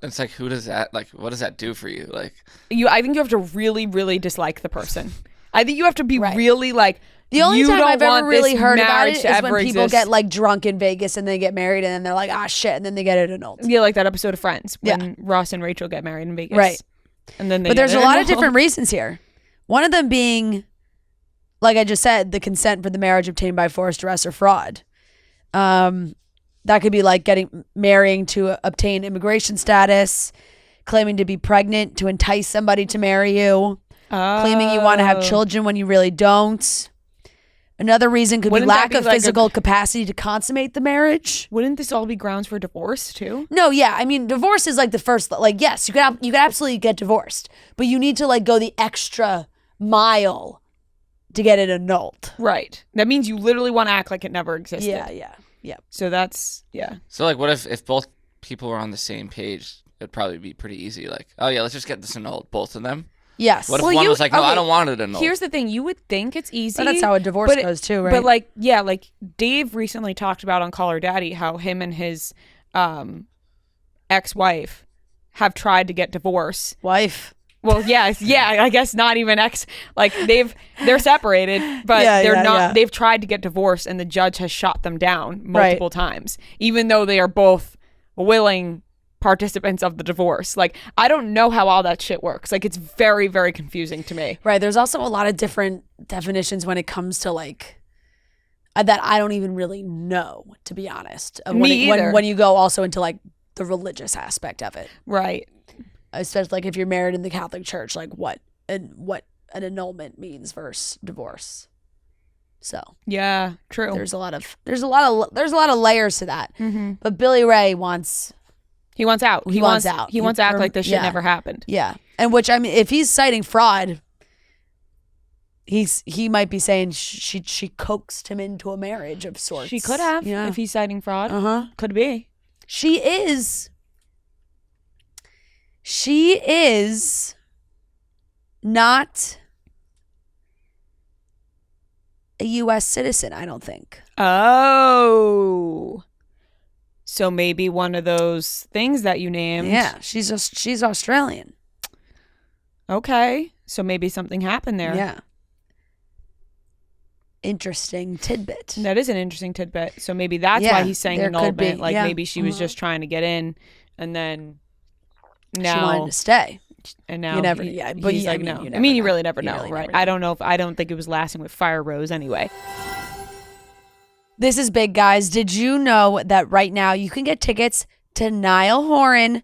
It's like, who does that, like, what does that do for you? Like, I think you have to really, really dislike the person. I think you have to be really like, the only time I've ever really heard about it is when people exist. get like drunk in Vegas and they get married and then they're like, ah, shit, and then they get it annulled. Yeah, like that episode of Friends when Ross and Rachel get married in Vegas. Right. And then but there's a lot of different reasons here. One of them being, like I just said, the consent for the marriage obtained by force, duress, or fraud. That could be like marrying to obtain immigration status, claiming to be pregnant to entice somebody to marry you, claiming you want to have children when you really don't. Another reason could be lack of physical capacity to consummate the marriage. Wouldn't this all be grounds for divorce too? No, yeah. I mean, divorce is like the first, like, yes, you could absolutely get divorced, but you need to like go the extra mile to get it annulled. Right. That means you literally want to act like it never existed. Yeah. So that's, So like, what if both people were on the same page? It'd probably be pretty easy. Like, oh yeah, let's just get this annulled, both of them. Yes. What if one was like, no, I don't want it annulled? Here's the thing. You would think it's easy. But that's how a divorce goes too, right? But like, like Dave recently talked about on Call Her Daddy how him and his ex-wife have tried to get divorce. Wife. Well, I guess not even ex. Like they're separated, but they're not. Yeah. They've tried to get divorced, and the judge has shot them down multiple times, even though they are both willing participants of the divorce. Like, I don't know how all that shit works. Like, it's very, very confusing to me. Right. There's also a lot of different definitions when it comes to like that I don't even really know, to be honest. Me either. When you go also into like the religious aspect of it. Right. Especially like if you're married in the Catholic Church, like what an annulment means versus divorce. So yeah, true. There's a lot of layers to that. Mm-hmm. But Billy Ray wants out. He wants out. He wants to act like this shit never happened. Yeah. And which, I mean, if he's citing fraud, he might be saying she coaxed him into a marriage of sorts. She could have, if he's citing fraud. Could be. She is not a U.S. citizen, I don't think. Oh. So maybe one of those things that you named. Yeah, she's Australian. Okay. So maybe something happened there. Yeah. Interesting tidbit. That is an interesting tidbit. So maybe that's Yeah, why he's saying there could be, annulment. Like yeah. maybe she was just trying to get in, and then now She wanted to stay. and now You never- he- yeah, but he's you- I like mean, no. you I never mean, you know. really never You know, really right? never know. I don't know if I don't think it was lasting with Firerose anyway. This is big, guys. Did you know that right now you can get tickets to Niall Horan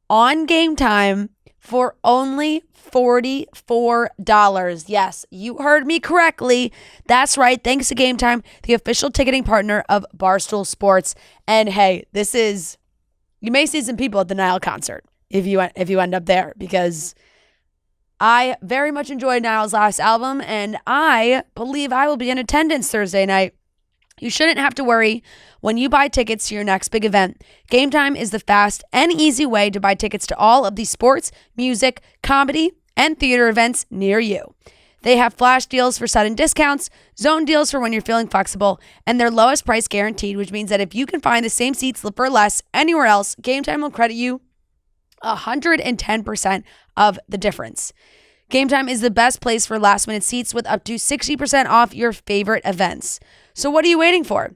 on Game Time for only $44? Yes, you heard me correctly. That's right. Thanks to Game Time, the official ticketing partner of Barstool Sports. And hey, you may see some people at the Niall concert if you end up there, because I very much enjoyed Niall's last album, and I believe I will be in attendance Thursday night. You shouldn't have to worry when you buy tickets to your next big event. Game Time is the fast and easy way to buy tickets to all of the sports, music, comedy, and theater events near you. They have flash deals for sudden discounts, zone deals for when you're feeling flexible, and their lowest price guaranteed, which means that if you can find the same seats for less anywhere else, Game Time will credit you 110% of the difference. Game Time is the best place for last-minute seats with up to 60% off your favorite events. So what are you waiting for?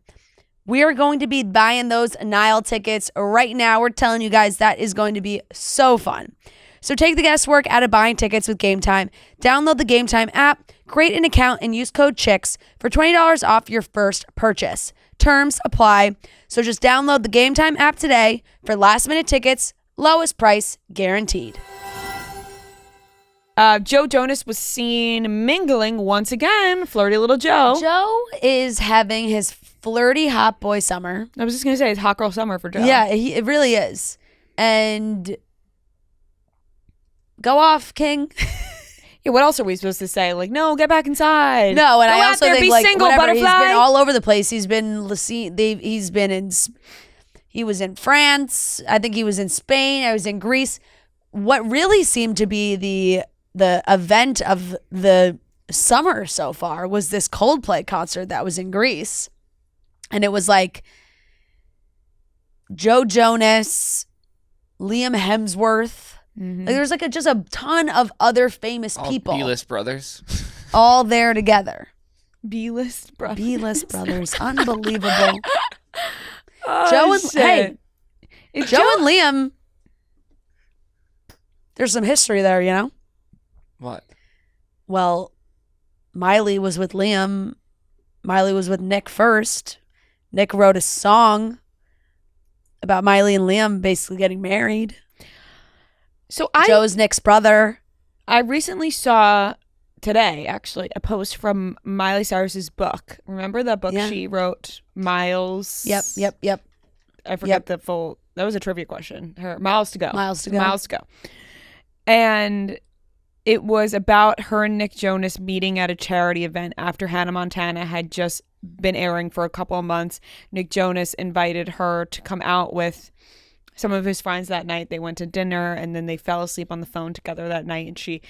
We are going to be buying those Niall tickets right now. We're telling you guys that is going to be so fun. So take the guesswork out of buying tickets with Game Time. Download the Game Time app, create an account, and use code CHICKS for $20 off your first purchase. Terms apply. So just download the Game Time app today for last-minute tickets, lowest price guaranteed. Joe Jonas was seen mingling once again. Flirty little Joe. Joe is having his flirty hot boy summer. I was just going to say it's hot girl summer for Joe. Yeah, it really is. And go off, King. Yeah, what else are we supposed to say? Like, no, get back inside. No, and Go I out also there, think be like single, whatever, butterfly. he's been all over the place. He was in France. I think he was in Spain. I was in Greece. What really seemed to be the event of the summer so far was this Coldplay concert that was in Greece. And it was like Joe Jonas, Liam Hemsworth. Mhm. Like there's like just a ton of other famous All people B-list brothers. all there together. B-list brothers. B-list brothers. Unbelievable. Oh, Joe and shit. hey, Is Joe and Liam. There's some history there, you know? What? Well, Miley was with Liam. Miley was with Nick first. Nick wrote a song about Miley and Liam basically getting married. So Joe's Nick's brother. I recently saw today, actually, a post from Miley Cyrus's book. Remember that book Yeah. she wrote, Miles? Yep. I forget the full. That was a trivia question. Her Miles to Go. Miles to Go. Miles to Go. And it was about her and Nick Jonas meeting at a charity event after Hannah Montana had just been airing for a couple of months. Nick Jonas invited her to come out with some of his friends that night. They went to dinner and then they fell asleep on the phone together that night, and she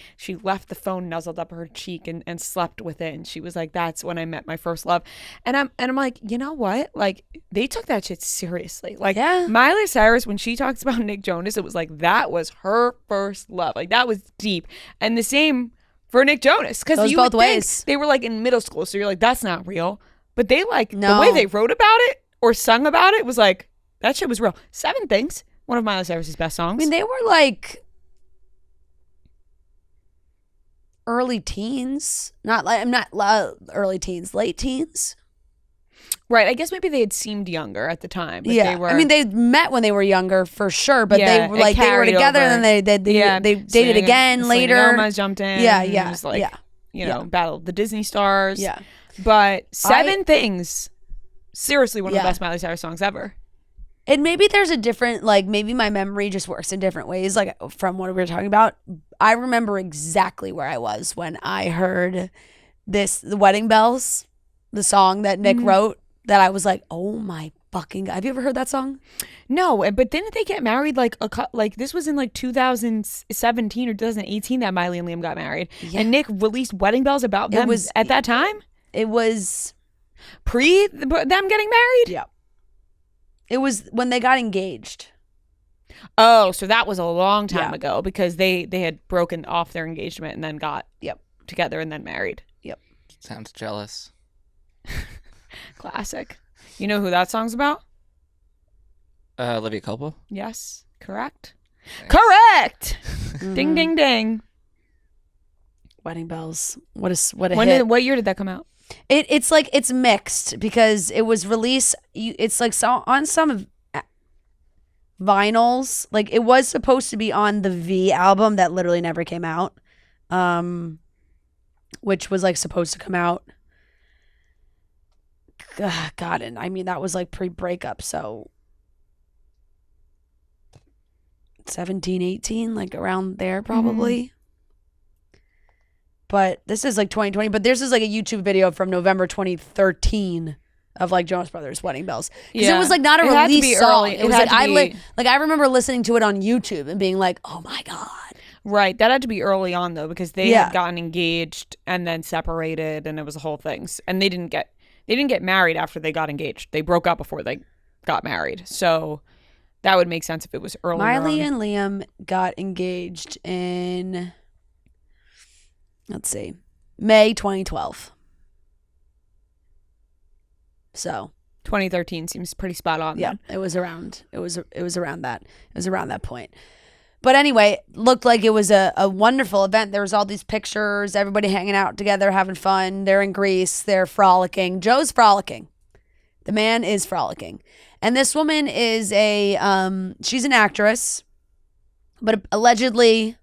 left the phone nuzzled up her cheek and slept with it, and she was like, that's when I met my first love. And I'm like, you know what, like they took that shit seriously. Like Yeah. Miley Cyrus, when she talks about Nick Jonas, it was like that was her first love. Like that was deep. And the same for Nick Jonas, because Goes you both would think ways. they were like in middle school, so you're like, that's not real. But they like No. the way they wrote about it or sung about it was like, that shit was real. Seven Things, one of Miley Cyrus's best songs. I mean, they were like early teens. Not early teens, late teens. Right. I guess maybe they had seemed younger at the time. But Yeah, They were, I mean, they met when they were younger for sure, but Yeah, they were it like they were carried together, over. and then they dated Selena- later. Selena Gomez jumped in. Yeah, and yeah, it was like, yeah, you know, yeah. battled the Disney stars. Yeah, But Seven Things, seriously, one of Yeah. the best Miley Cyrus songs ever. and maybe there's a different, like maybe my memory just works in different ways. Like from what we were talking about, I remember exactly where I was when I heard the Wedding Bells, the song that Nick wrote. That I was like, oh my fucking God. Have you ever heard that song? No, but didn't they get married like this was in like 2017 or 2018 that Miley and Liam got married, Yeah. and Nick released Wedding Bells about them was- at that time. It was, Pre them getting married? Yeah. It was when they got engaged. Oh, so that was a long time Yeah. ago because they had broken off their engagement and then got Yep. together and then married. Yep. Sounds jealous. Classic. You know who that song's about? Olivia Culpo. Yes, correct. Thanks. Correct. Mm-hmm. Ding ding ding. Wedding Bells. What a When hit. what year did that come out? It's like it's mixed because it was released. It's like on some vinyls. Like it was supposed to be on the V album that literally never came out, which was like supposed to come out. God, and I mean that was like pre-breakup, so 17, 18, like around there probably. But this is like 2020. But this is like a YouTube video from November 2013 of like Jonas Brothers Wedding Bells. Because it was like not a It had to release be song. early. It was had like to be- I remember listening to it on YouTube and being like, oh my God. Right. That had to be early on though because they Yeah. had gotten engaged and then separated and it was a whole thing. And they didn't get married after they got engaged. They broke up before they got married. So that would make sense if it was early. Miley and Liam got engaged in, let's see, May 2012. So 2013 seems pretty spot on. yeah, then. it was around that. It was around that point. But anyway, looked like it was a wonderful event. There was all these pictures, everybody hanging out together, having fun. They're in Greece. They're frolicking. Joe's frolicking. The man is frolicking. And this woman is she's an actress, but allegedly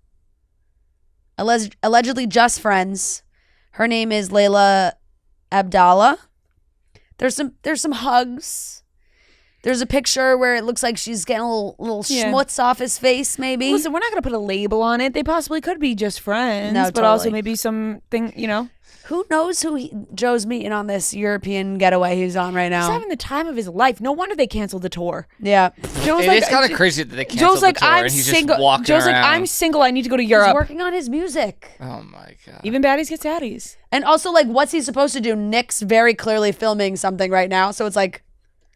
just friends. Her name is Laila Abdallah. There's some hugs. There's a picture where it looks like she's getting a little Yeah. schmutz off his face, maybe. Listen, we're not going to put a label on it. They possibly could be just friends, No, but also totally. maybe something, Who knows who Joe's meeting on this European getaway he's on right He's now? having the time of his life. No wonder they canceled the tour. Yeah. Joe's It's kind of crazy that they canceled Joe's like, the tour I'm and he's single. just walking Joe's around. like, I'm single. I need to go to He's Europe. working on his music. Oh my god. Even baddies get saddies. And also, like, what's he supposed to do? Nick's very clearly filming something right now. So it's like,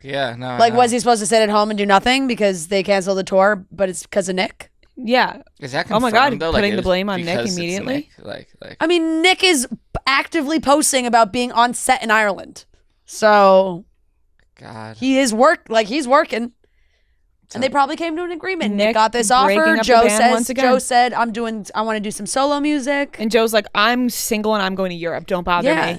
Yeah, no. like, no. was he supposed to sit at home and do nothing because they canceled the tour, but it's because of Nick? Yeah. Is that Oh my confirmed, God, though? putting Like, the it blame was on Nick because it's immediately? Nick? Like. I mean, Nick is actively posting about being on set in Ireland. So God. he's working. And they probably came to an agreement. Nick Nick got this breaking offer. up the Joe band once again. said, I want to do some solo music. And Joe's like, I'm single and I'm going to Europe. Don't bother Yeah. me.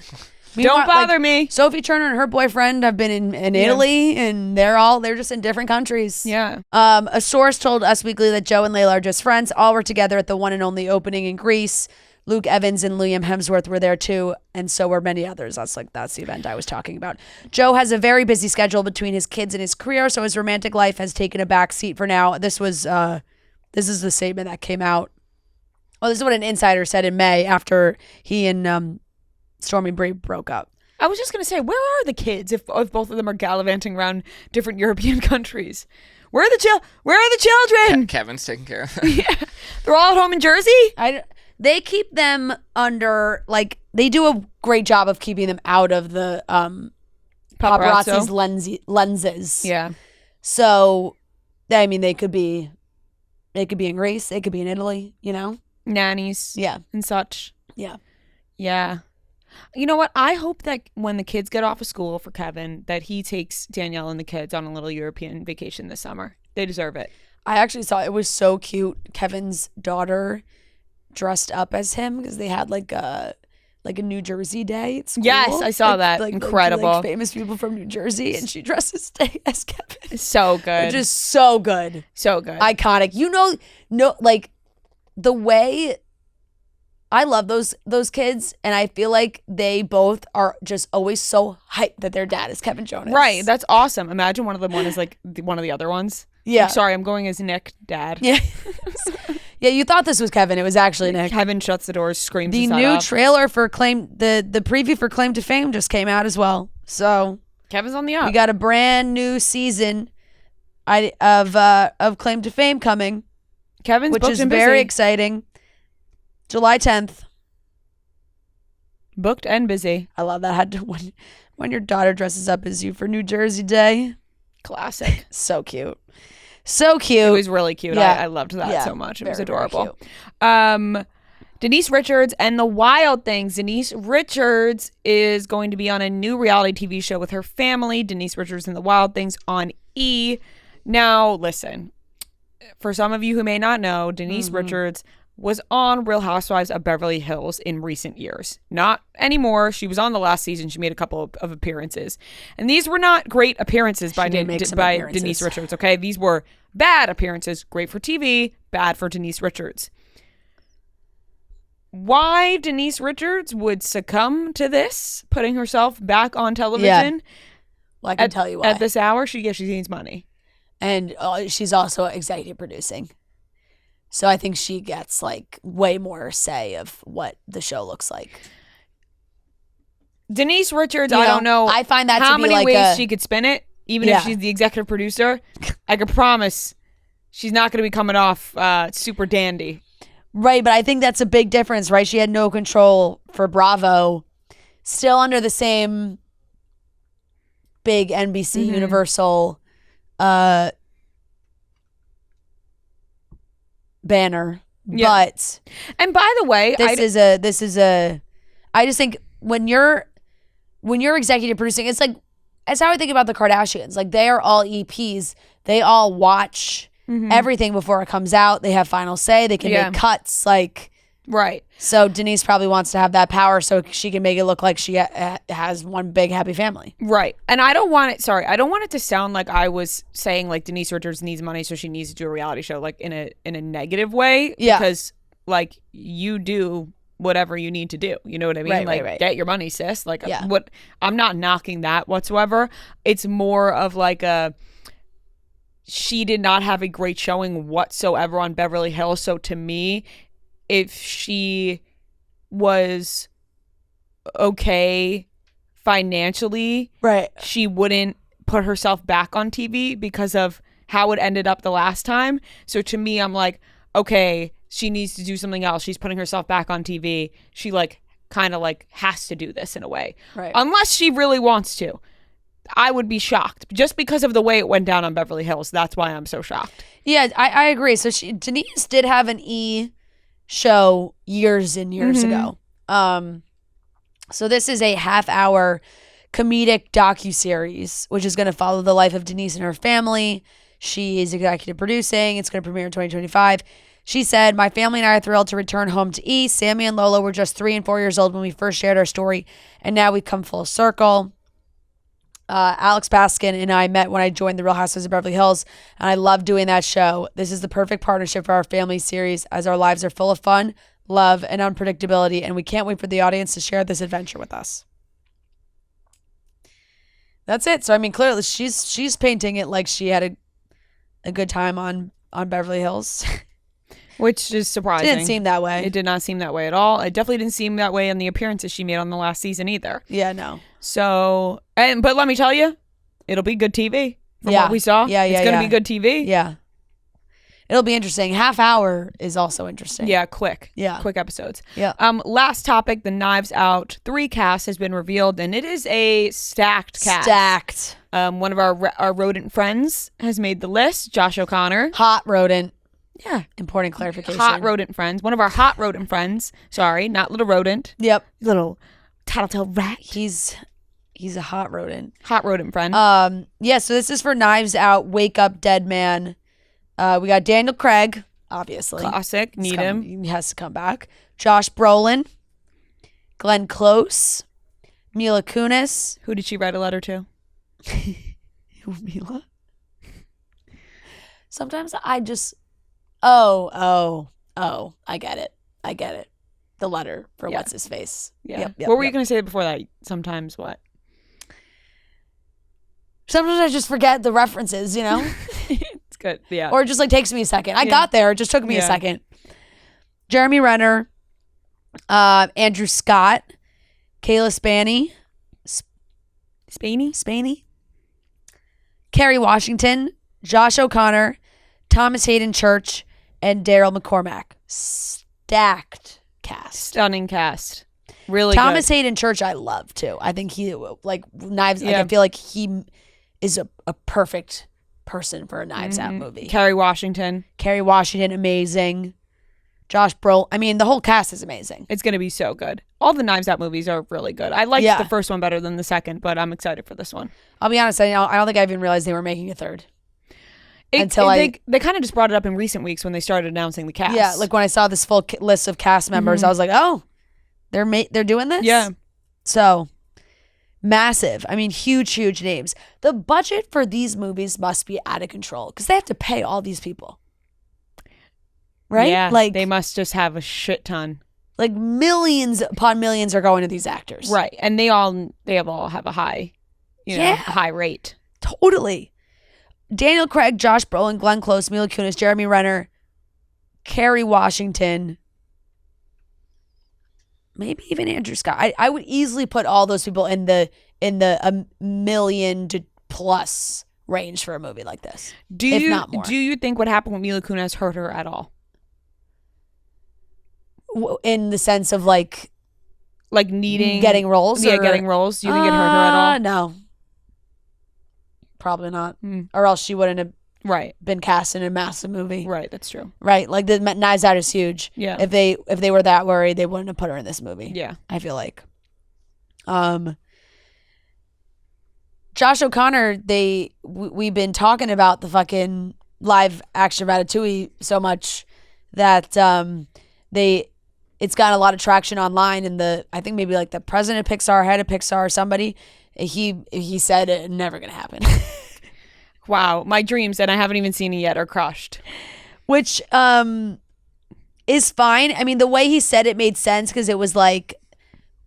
Meanwhile, Don't bother like, me. Sophie Turner and her boyfriend have been in Italy, and they're just in different countries. Yeah. A source told Us Weekly that Joe and Layla are just friends. All were together at the one and only opening in Greece. Luke Evans and Liam Hemsworth were there too, and so were many others. That's the event I was talking about. Joe has a very busy schedule between his kids and his career, so his romantic life has taken a back seat for now. This is the statement that came out. Oh, this is what an insider said in May after he and Stormy Bre broke up. I was just going to say, where are the kids if both of them are gallivanting around different European countries? Where are the children? Kevin's taking care of it. Yeah. They're all at home in Jersey? They keep them under, like, they do a great job of keeping them out of the paparazzi's lenses. Yeah. So, I mean, they could be in Greece, they could be in Italy, Nannies. Yeah. And such. Yeah. Yeah. You know what? I hope that when the kids get off of school for Kevin, that he takes Danielle and the kids on a little European vacation this summer. They deserve it. I actually saw it was so cute. Kevin's daughter dressed up as him because they had like a New Jersey day at school. Yes, I saw that. Incredible. Like famous people from New Jersey, and she dresses as Kevin. It's so good. Which is so good. So good. Iconic. Like the way I love those kids, and I feel like they both are just always so hyped that their dad is Kevin Jonas. Right. That's awesome. Imagine one of them is like one of the other ones. Yeah. Like, sorry, I'm going as Nick, dad. Yeah. Yeah, you thought this was Kevin. It was actually Nick. Kevin shuts the doors, screams The his head new off. trailer for the preview for Claim to Fame just came out as well. So Kevin's on the we up. got a brand new season of Claim to Fame coming, Kevin's which booked is and very busy. exciting. July 10th. Booked and busy. I love that. when your daughter dresses up as you for New Jersey Day. Classic. So cute. So cute. It was really cute. Yeah. I loved that so much. It was Very, very adorable. cute. Denise Richards and the Wild Things. Denise Richards is going to be on a new reality TV show with her family. Denise Richards and the Wild Things on E! Now, listen. For some of you who may not know, Denise Richards was on Real Housewives of Beverly Hills in recent years. Not anymore. She was on the last season. She made a couple of appearances. And these were not great appearances by Denise Richards, okay? These were bad appearances. Great for TV, bad for Denise Richards. Why Denise Richards would succumb to this, putting herself back on television Well, I can tell you why. at this hour, she needs money. And she's also executive producing. So I think she gets like way more say of what the show looks like. Denise Richards, You I know, don't know I find that how to be many like ways she could spin it, even Yeah. if she's the executive producer. I could promise she's not going to be coming off super dandy. Right, but I think that's a big difference, right? She had no control for Bravo. Still under the same big NBC Universal banner. Yeah. But And by the way, I just think when you're executive producing, it's like, that's how I think about the Kardashians. Like, they are all EPs. They all watch everything before it comes out. They have final say. They can make cuts. Like, right. so Denise probably wants to have that power so she can make it look like she has one big happy family. Right. And I don't want it to sound like I was saying like Denise Richards needs money so she needs to do a reality show like in a negative way. Yeah. Because like you do whatever you need to do. You know what I mean? Right, like right. get your money, sis. Like Yeah. I'm not knocking that whatsoever. It's more of like she did not have a great showing whatsoever on Beverly Hills. So to me, if she was okay financially, Right. she wouldn't put herself back on TV because of how it ended up the last time. So to me, I'm like, okay, she needs to do something else. She's putting herself back on TV. She like kind of like has to do this in a way. Right. Unless she really wants to. I would be shocked just because of the way it went down on Beverly Hills. That's why I'm so shocked. Yeah, I agree. So Denise did have an E! Show years and years ago. So this is a half-hour comedic docuseries, which is going to follow the life of Denise and her family. She is executive producing. It's going to premiere in 2025. She said, "My family and I are thrilled to return home to E! Sammy and Lola were just 3 and 4 years old when we first shared our story, and now we've come full circle. Alex Baskin and I met when I joined the Real Housewives of Beverly Hills, and I love doing that show. This is the perfect partnership for our family series, as our lives are full of fun, love, and unpredictability, and we can't wait for the audience to share this adventure with us." That's it. So I mean, clearly she's painting it like she had a good time on Beverly Hills. Which is surprising. Didn't seem that way. It did not seem that way at all. It definitely didn't seem that way in the appearances she made on the last season either. Yeah, no. So, but let me tell you, it'll be good TV from what we saw. It's going to be good TV. Yeah. It'll be interesting. Half hour is also interesting. Yeah, quick. Yeah. Quick episodes. Yeah. Last topic, the Knives Out 3 cast has been revealed, and it is a stacked cast. Stacked. One of our rodent friends has made the list, Josh O'Connor. Hot rodent. Yeah. Important clarification. Hot rodent friends. One of our hot rodent friends. Sorry, not little rodent. Yep. Little tattletale rat. He's a hot rodent. Hot rodent friend. Yeah, so this is for Knives Out, Wake Up Dead Man. We got Daniel Craig, obviously. Classic. Need him. He has to come back. Josh Brolin. Glenn Close. Mila Kunis. Who did she write a letter to? Who, Mila? Sometimes I just... Oh, I get it. The letter for what's his face. Yeah. What were you going to say before that? Sometimes what? Sometimes I just forget the references, you know? It's good. Yeah. Or it just like takes me a second. I got there. It just took me a second. Jeremy Renner, Andrew Scott, Kayla Spaney, Kerry Washington, Josh O'Connor, Thomas Hayden Church, and Daryl McCormack. Stacked cast. Stunning cast. Really Thomas good. Hayden Church I love too. I think he like Knives. Like, Yeah. I feel like he is a perfect person for a Knives Out movie. Kerry Washington. Kerry Washington, amazing. Josh Brolin. I mean, the whole cast is amazing. It's going to be so good. All the Knives Out movies are really good. I liked Yeah. the first one better than the second, but I'm excited for this one. I'll be honest. I don't think I even realized they were making a third. They kind of just brought it up in recent weeks when they started announcing the cast. Yeah, like when I saw this full list of cast members, I was like, oh, they're doing this? Yeah. So, massive. I mean, huge names. The budget for these movies must be out of control because they have to pay all these people. Right? Yeah, like they must just have a shit ton. Like millions upon millions are going to these actors. Right. And they all have a high, high rate. Totally. Daniel Craig, Josh Brolin, Glenn Close, Mila Kunis, Jeremy Renner, Kerry Washington, maybe even Andrew Scott. I would easily put all those people in the $1 million to plus range for a movie like this. If not more. Do you think what happened with Mila Kunis hurt her at all? In the sense of like needing getting roles? Yeah, getting roles. Do you think it hurt her at all? No. Probably not. Or else she wouldn't have been cast in a massive movie. Right, that's true. Right. Like the Knives Out is huge. Yeah. If they were that worried, they wouldn't have put her in this movie. Yeah. I feel like. Josh O'Connor, we've been talking about the fucking live action Ratatouille so much that it's gotten a lot of traction online, and I think maybe like the president of Pixar, head of Pixar, somebody, he said it never gonna happen. Wow, my dreams, and I haven't even seen it yet, are crushed. Which is fine. I mean, the way he said it made sense because it was like,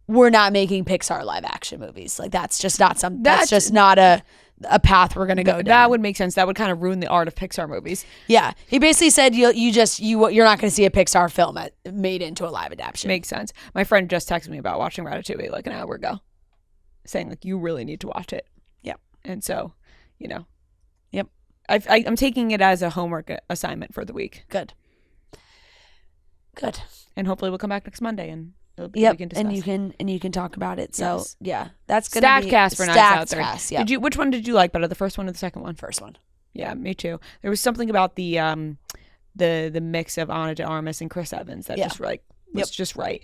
we're not making Pixar live action movies. Like that's just not that's just not a path we're gonna go down. That would make sense. That would kind of ruin the art of Pixar movies. Yeah, he basically said you're not gonna see a Pixar film made into a live adaptation. Makes sense. My friend just texted me about watching Ratatouille like an hour ago, saying like you really need to watch it. Yep. And so, Yep. I'm taking it as a homework assignment for the week. Good. And hopefully we'll come back next Monday and we can discuss. and you can talk about it. So Yes. yeah, that's gonna be Statcast for Knives Out there. Statcast, yeah. Which one did you like better, the first one or the second one? First one. Yeah, me too. There was something about the mix of Ana de Armas and Chris Evans that just was just right,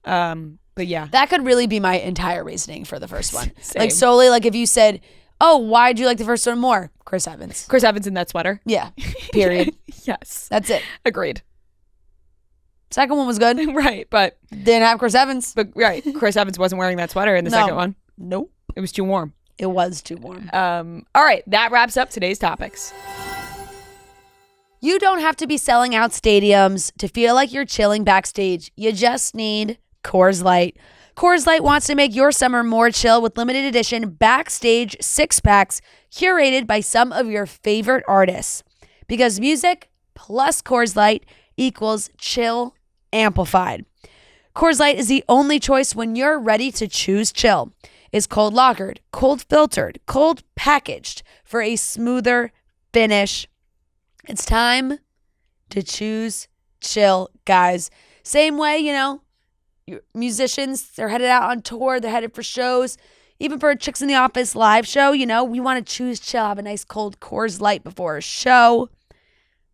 But yeah, that could really be my entire reasoning for the first one. Same. Like solely, like if you said, "Oh, why'd you like the first one more?" Chris Evans. Chris Evans in that sweater. Yeah. Period. Yes. That's it. Agreed. Second one was good. Right, but Didn't have Chris Evans. But Chris Evans wasn't wearing that sweater in the second one. Nope. It was too warm. It was too warm. All right, that wraps up today's topics. You don't have to be selling out stadiums to feel like you're chilling backstage. You just need Coors Light. Coors Light wants to make your summer more chill with limited edition backstage 6-packs curated by some of your favorite artists. Because music plus Coors Light equals chill amplified. Coors Light is the only choice when you're ready to choose chill. It's cold lagered, cold filtered, cold packaged for a smoother finish. It's time to choose chill, guys. Same way, your musicians, they're headed out on tour, they're headed for shows. Even for a Chicks in the Office live show, we want to choose chill, have a nice cold Coors Light before a show.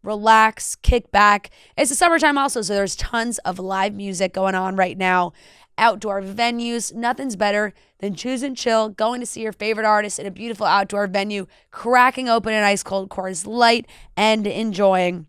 Relax, kick back. It's the summertime also, so there's tons of live music going on right now. Outdoor venues, nothing's better than choosing chill, going to see your favorite artist in a beautiful outdoor venue, cracking open an ice cold Coors Light, and enjoying.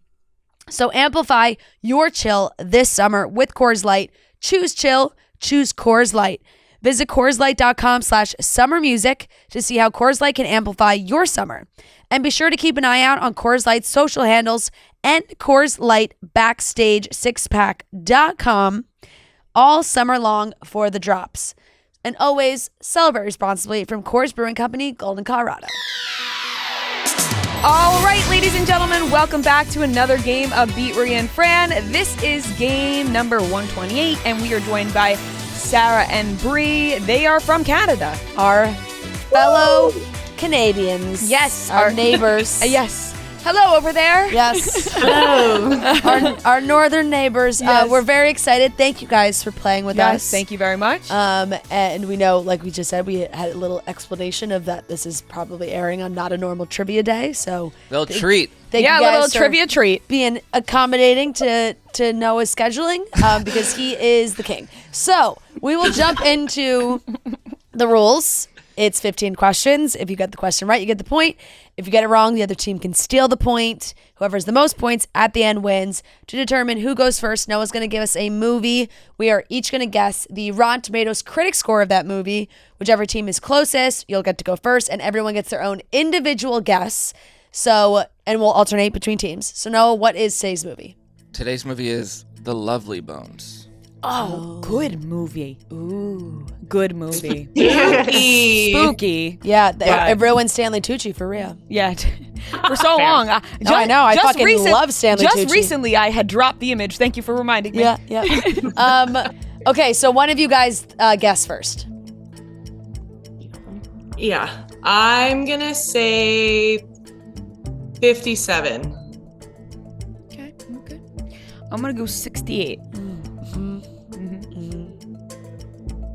So amplify your chill this summer with Coors Light. Choose chill, choose Coors Light. Visit CoorsLight.com/summermusic to see how Coors Light can amplify your summer. And be sure to keep an eye out on Coors Light's social handles and Coors Light Backstage 6pack.com all summer long for the drops. And always celebrate responsibly from Coors Brewing Company, Golden, Colorado. All right, ladies and gentlemen, welcome back to another game of Beat Ria and Fran. This is game number 128, and we are joined by Sarah and Bre. They are from Canada. Our fellow Canadians. Yes. Our neighbors. Yes. Hello over there. Yes. Hello. our northern neighbors. Yes. We're very excited. Thank you guys for playing with us. Yes, thank you very much. And we know, like we just said, we had a little explanation of that. This is probably airing on Not a Normal Trivia Day, so They'll treat. thank yeah, you a guys little for trivia treat. being accommodating to Noah's scheduling because he is the king. So we will jump into the rules. It's 15 questions. If you get the question right, you get the point. If you get it wrong, the other team can steal the point. Whoever has the most points at the end wins. To determine who goes first, Noah's going to give us a movie. We are each going to guess the Rotten Tomatoes critic score of that movie. Whichever team is closest, you'll get to go first, and everyone gets their own individual guess. So, and we'll alternate between teams. So, Noah, what is today's movie? Today's movie is The Lovely Bones. Oh, good movie. Ooh. Good movie. Spooky. Spooky. Yeah, it ruined Stanley Tucci for Ria. Yeah. For so long. I know. I fucking love Stanley Just Tucci. recently, I had dropped the image. Thank you for reminding me. Yeah. Okay, so one of you guys guess first. Yeah. I'm going to say 57. Okay. I'm going to go 68.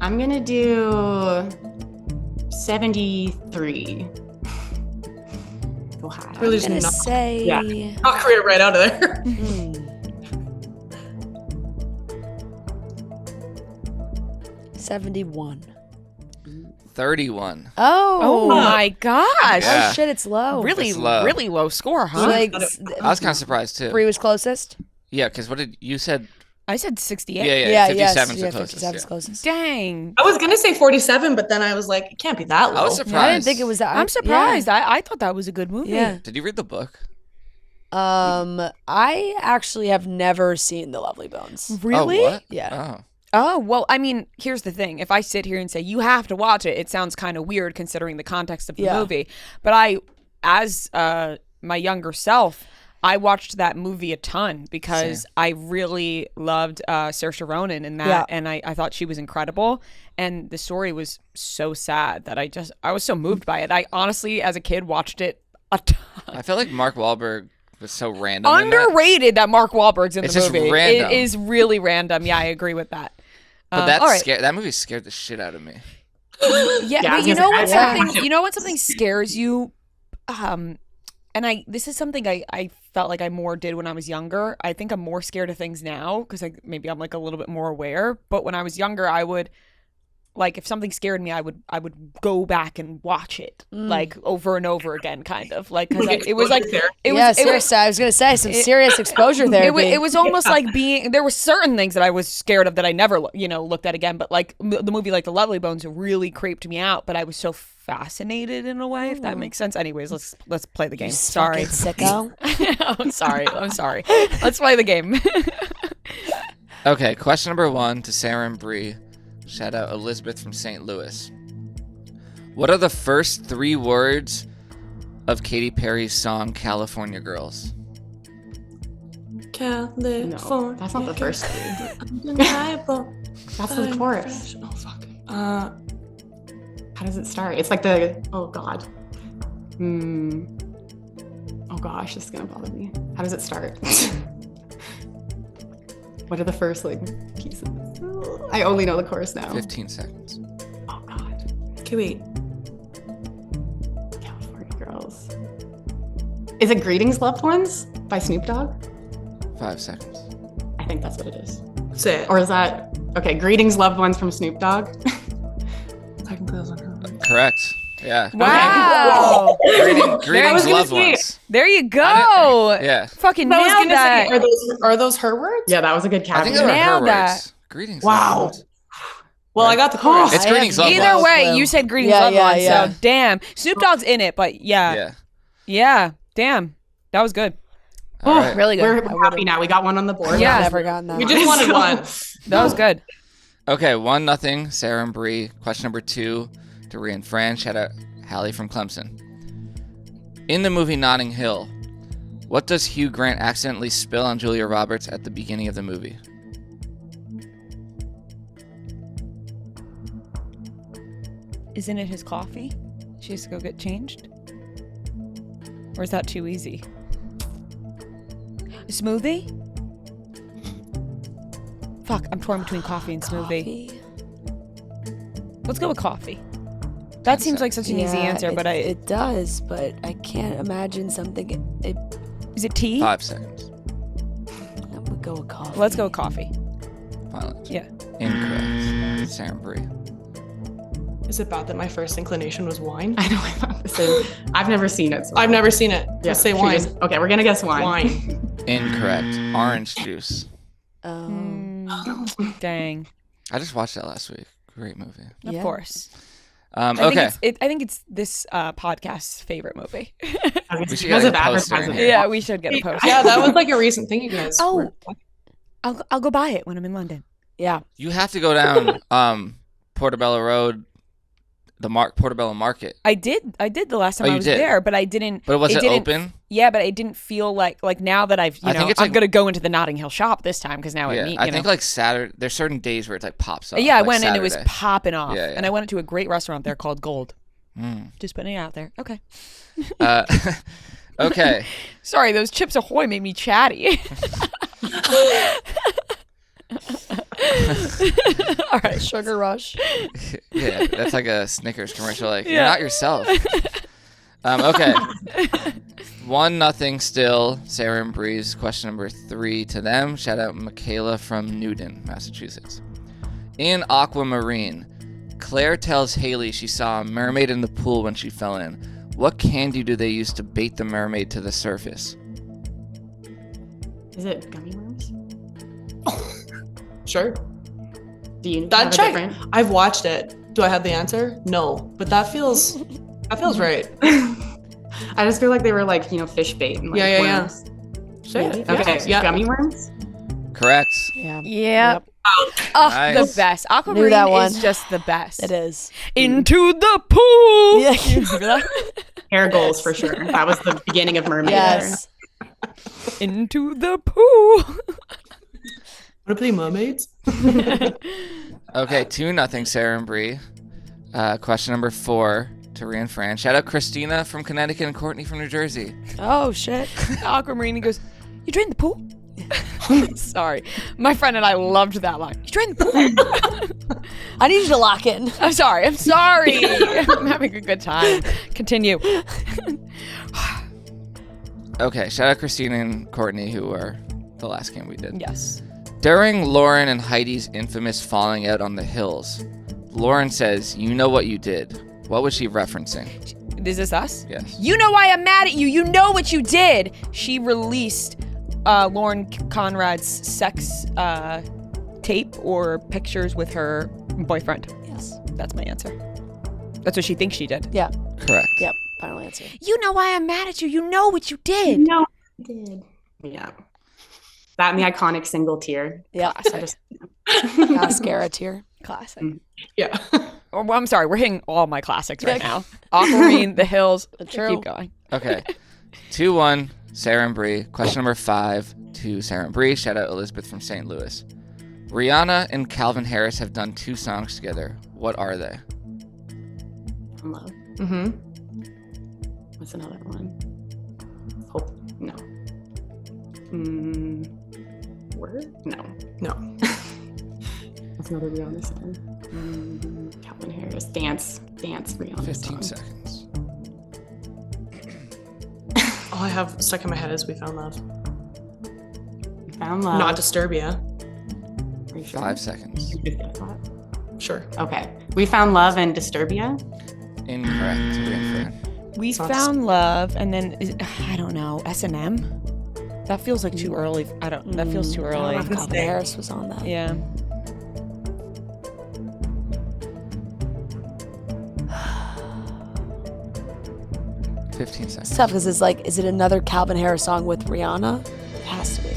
I'm going to do 73. Go high. Really I'm just gonna knock, say. knock Ria right out of there. 71. 31. Oh my gosh. Yeah. Oh shit, it's low. Really, It's low. really low score, huh? Like, I was kind of surprised too. Bree was closest. Yeah, because what did you said? I said 68. Yeah, 57's yes, the yeah, closest. 57's Yeah. closest. Dang. I was going to say 47, but then I was like, it can't be that low. I was surprised. I didn't think it was that. I'm surprised. I thought that was a good movie. Yeah. Did you read the book? I actually have never seen The Lovely Bones. Really? Oh, what? Yeah. Oh. Oh, well, I mean, here's the thing. If I sit here and say, you have to watch it, it sounds kind of weird considering the context of the Yeah. movie. But as my younger self, I watched that movie a ton because I really loved Saoirse Ronan in that. Yeah. And I thought she was incredible. And the story was so sad that I was so moved by it. I honestly, as a kid, watched it a ton. I feel like Mark Wahlberg was so random. in that. Underrated that Mark Wahlberg's in It's the just movie. random. It is really random. Yeah, I agree with that. But that all right. that movie scared the shit out of me. Yeah, Yeah, I but was you gonna know when say, I- something when something scares you, and this is something I felt like I more did when I was younger. I think I'm more scared of things now because maybe I'm like a little bit more aware. But when I was younger, I would like if something scared me, I would go back and watch it like over and over again, kind of like because it was like it was seriously, I was gonna say some serious exposure there. it was almost like being there were certain things that I was scared of that I never looked at again, but like the movie like The Lovely Bones really creeped me out, but I was so fascinated in a way, if that makes sense. Anyways, let's play the game. Sorry. Sicko. I'm sorry. Let's play the game. Okay, question number 1 to Sarah and Bree. Shout out Elizabeth from St. Louis. What are the first 3 words of Katy Perry's song California Girls? California. No, that's not the first three. Undeniable. That's the chorus. Oh, fuck. How does it start? It's like the, oh God. Oh gosh, this is gonna bother me. How does it start? What are the first like pieces? I only know the chorus now. 15 seconds. Oh God. Okay, wait. California Girls. Is it Greetings Loved Ones by Snoop Dogg? 5 seconds. I think that's what it is. Say it. Or is that, okay, Greetings Loved Ones from Snoop Dogg? Correct. Yeah. Wow. Greetings, loved ones. There you go. Yeah. Fucking I was nailed gonna that. say, are those her words? Yeah, that was a good I think caveat. they were her Nailed that. words. Greetings. Wow. loved ones. Well, I got the chorus. It's I have Greetings, loved Either ones. way, clue. you said Greetings Yeah, Loved yeah, Ones, yeah. so damn. Snoop Dogg's in it, but Yeah. yeah, damn. That was good. All right. Really good. We're happy now. We got one on the board. Yeah. I've never gotten that. We just wanted one. That was good. Okay, 1-0. Sarah and Bree. Question number 2 to Ria and Fran. Shout out Hallie from Clemson. In the movie Notting Hill, what does Hugh Grant accidentally spill on Julia Roberts at the beginning of the movie? Isn't it his coffee? She has to go get changed? Or is that too easy? Smoothie? Fuck, I'm torn between coffee and smoothie. Coffee? Let's go with coffee. That seems like such an easy answer, but it does, but I can't imagine something. Is it tea? 5 seconds. I would go with coffee. Let's go with coffee. Final answer. Yeah. Incorrect. Sarah Bre. Is it bad that my first inclination was wine? I know. I thought the same. I've never seen it. So I've never seen it. yeah, Let's say she wine. just- okay, we're gonna guess wine. Wine. Incorrect. Orange juice. Dang. I just watched that last week. Great movie. Of Yeah. course. Okay. I think it's this podcast's favorite movie. We should Because get, of like, a poster in advertising. here. Yeah, we should get a poster. Yeah, that was like a recent thing, you guys. Oh. I'll go buy it when I'm in London. Yeah. You have to go down Portobello Road, the Portobello Market. I did the last time Oh, I you was did? there, but I didn't. But was it didn't- open? Yeah, but I didn't feel like now that I've I think it's I'm like- gonna go into the Notting Hill shop this time because now Yeah, you I know. think like Saturday. There's certain days where it like pops up. Yeah, I like went and it was Saturday. popping off, Yeah, yeah. and I went to a great restaurant there called Gold. Mm. Just putting it out there. Okay. Okay. Sorry, those Chips Ahoy made me chatty. All right. Sugar Rush. Yeah, that's like a Snickers commercial. Like you're Yeah. not yourself. Okay. 1-0 still. Sarah and Breeze. Question number 3 to them. Shout out Michaela from Newton, Massachusetts. In Aquamarine, Claire tells Haley she saw a mermaid in the pool when she fell in. What candy do they use to bait the mermaid to the surface? Is it gummy worms? Sure. Do you That have a check. different? I've watched it. Do I have the answer? No. But that feels right. I just feel like they were like, fish bait. And, like, Yeah. worms. Sure. Maybe? Yeah. Okay, Yeah. gummy worms? Correct. Yeah. Yeah. Yep. Oh, Nice. the best. Knew Aquamarine that one. is just the best. It is. Into the pool. Yeah. Hair goals for sure. That was the beginning of mermaid. Yes. Into the pool. Want to play mermaids? Okay, 2-0 Sarah and Bree. Question number 4 to Ria Fran. Shout out Christina from Connecticut and Courtney from New Jersey. Oh shit. Aquamarine he goes, you drained the pool? Sorry. My friend and I loved that line. You drained the pool? I need you to lock in. I'm sorry. I'm having a good time. Continue. Okay, shout out Christina and Courtney, who were the last game we did. Yes. During Lauren and Heidi's infamous falling out on the hills, Lauren says, "You know what you did." What was she referencing? Is this us? Yes. You know why I'm mad at you. You know what you did. She released Lauren Conrad's sex tape or pictures with her boyfriend. Yes. That's my answer. That's what she thinks she did. Yeah. Correct. Yep. Final answer. You know why I'm mad at you. You know what you did. No, I did. Yeah. That and the iconic single tear. Yeah. I just, Mascara tear. Classic. Yeah. Oh, well, I'm sorry. We're hitting all my classics right now. Aquamarine, The Hills. True. Keep going. Okay. 2-1, Sarah and Bree. Question number 5 to Sarah and Bree. Shout out Elizabeth from St. Louis. Rihanna and Calvin Harris have done 2 songs together. What are they? love. Mm-hmm. What's another one? Hope. No. Word? No. No. What's another Rihanna song? Calvin Harris. Dance. Rihanna 15 song. seconds. All I have stuck in my head is We Found Love. We Found Love. Not Disturbia. Are you sure? 5 seconds. Sure. Okay. We Found Love and Disturbia. Incorrect. Ria and Fran. We It's not found love, and then I don't know, S&M. That feels like too early. That feels too early. Calvin Harris was on that. Yeah. It's 15 seconds. It's tough because it's like, is it another Calvin Harris song with Rihanna? It has to be.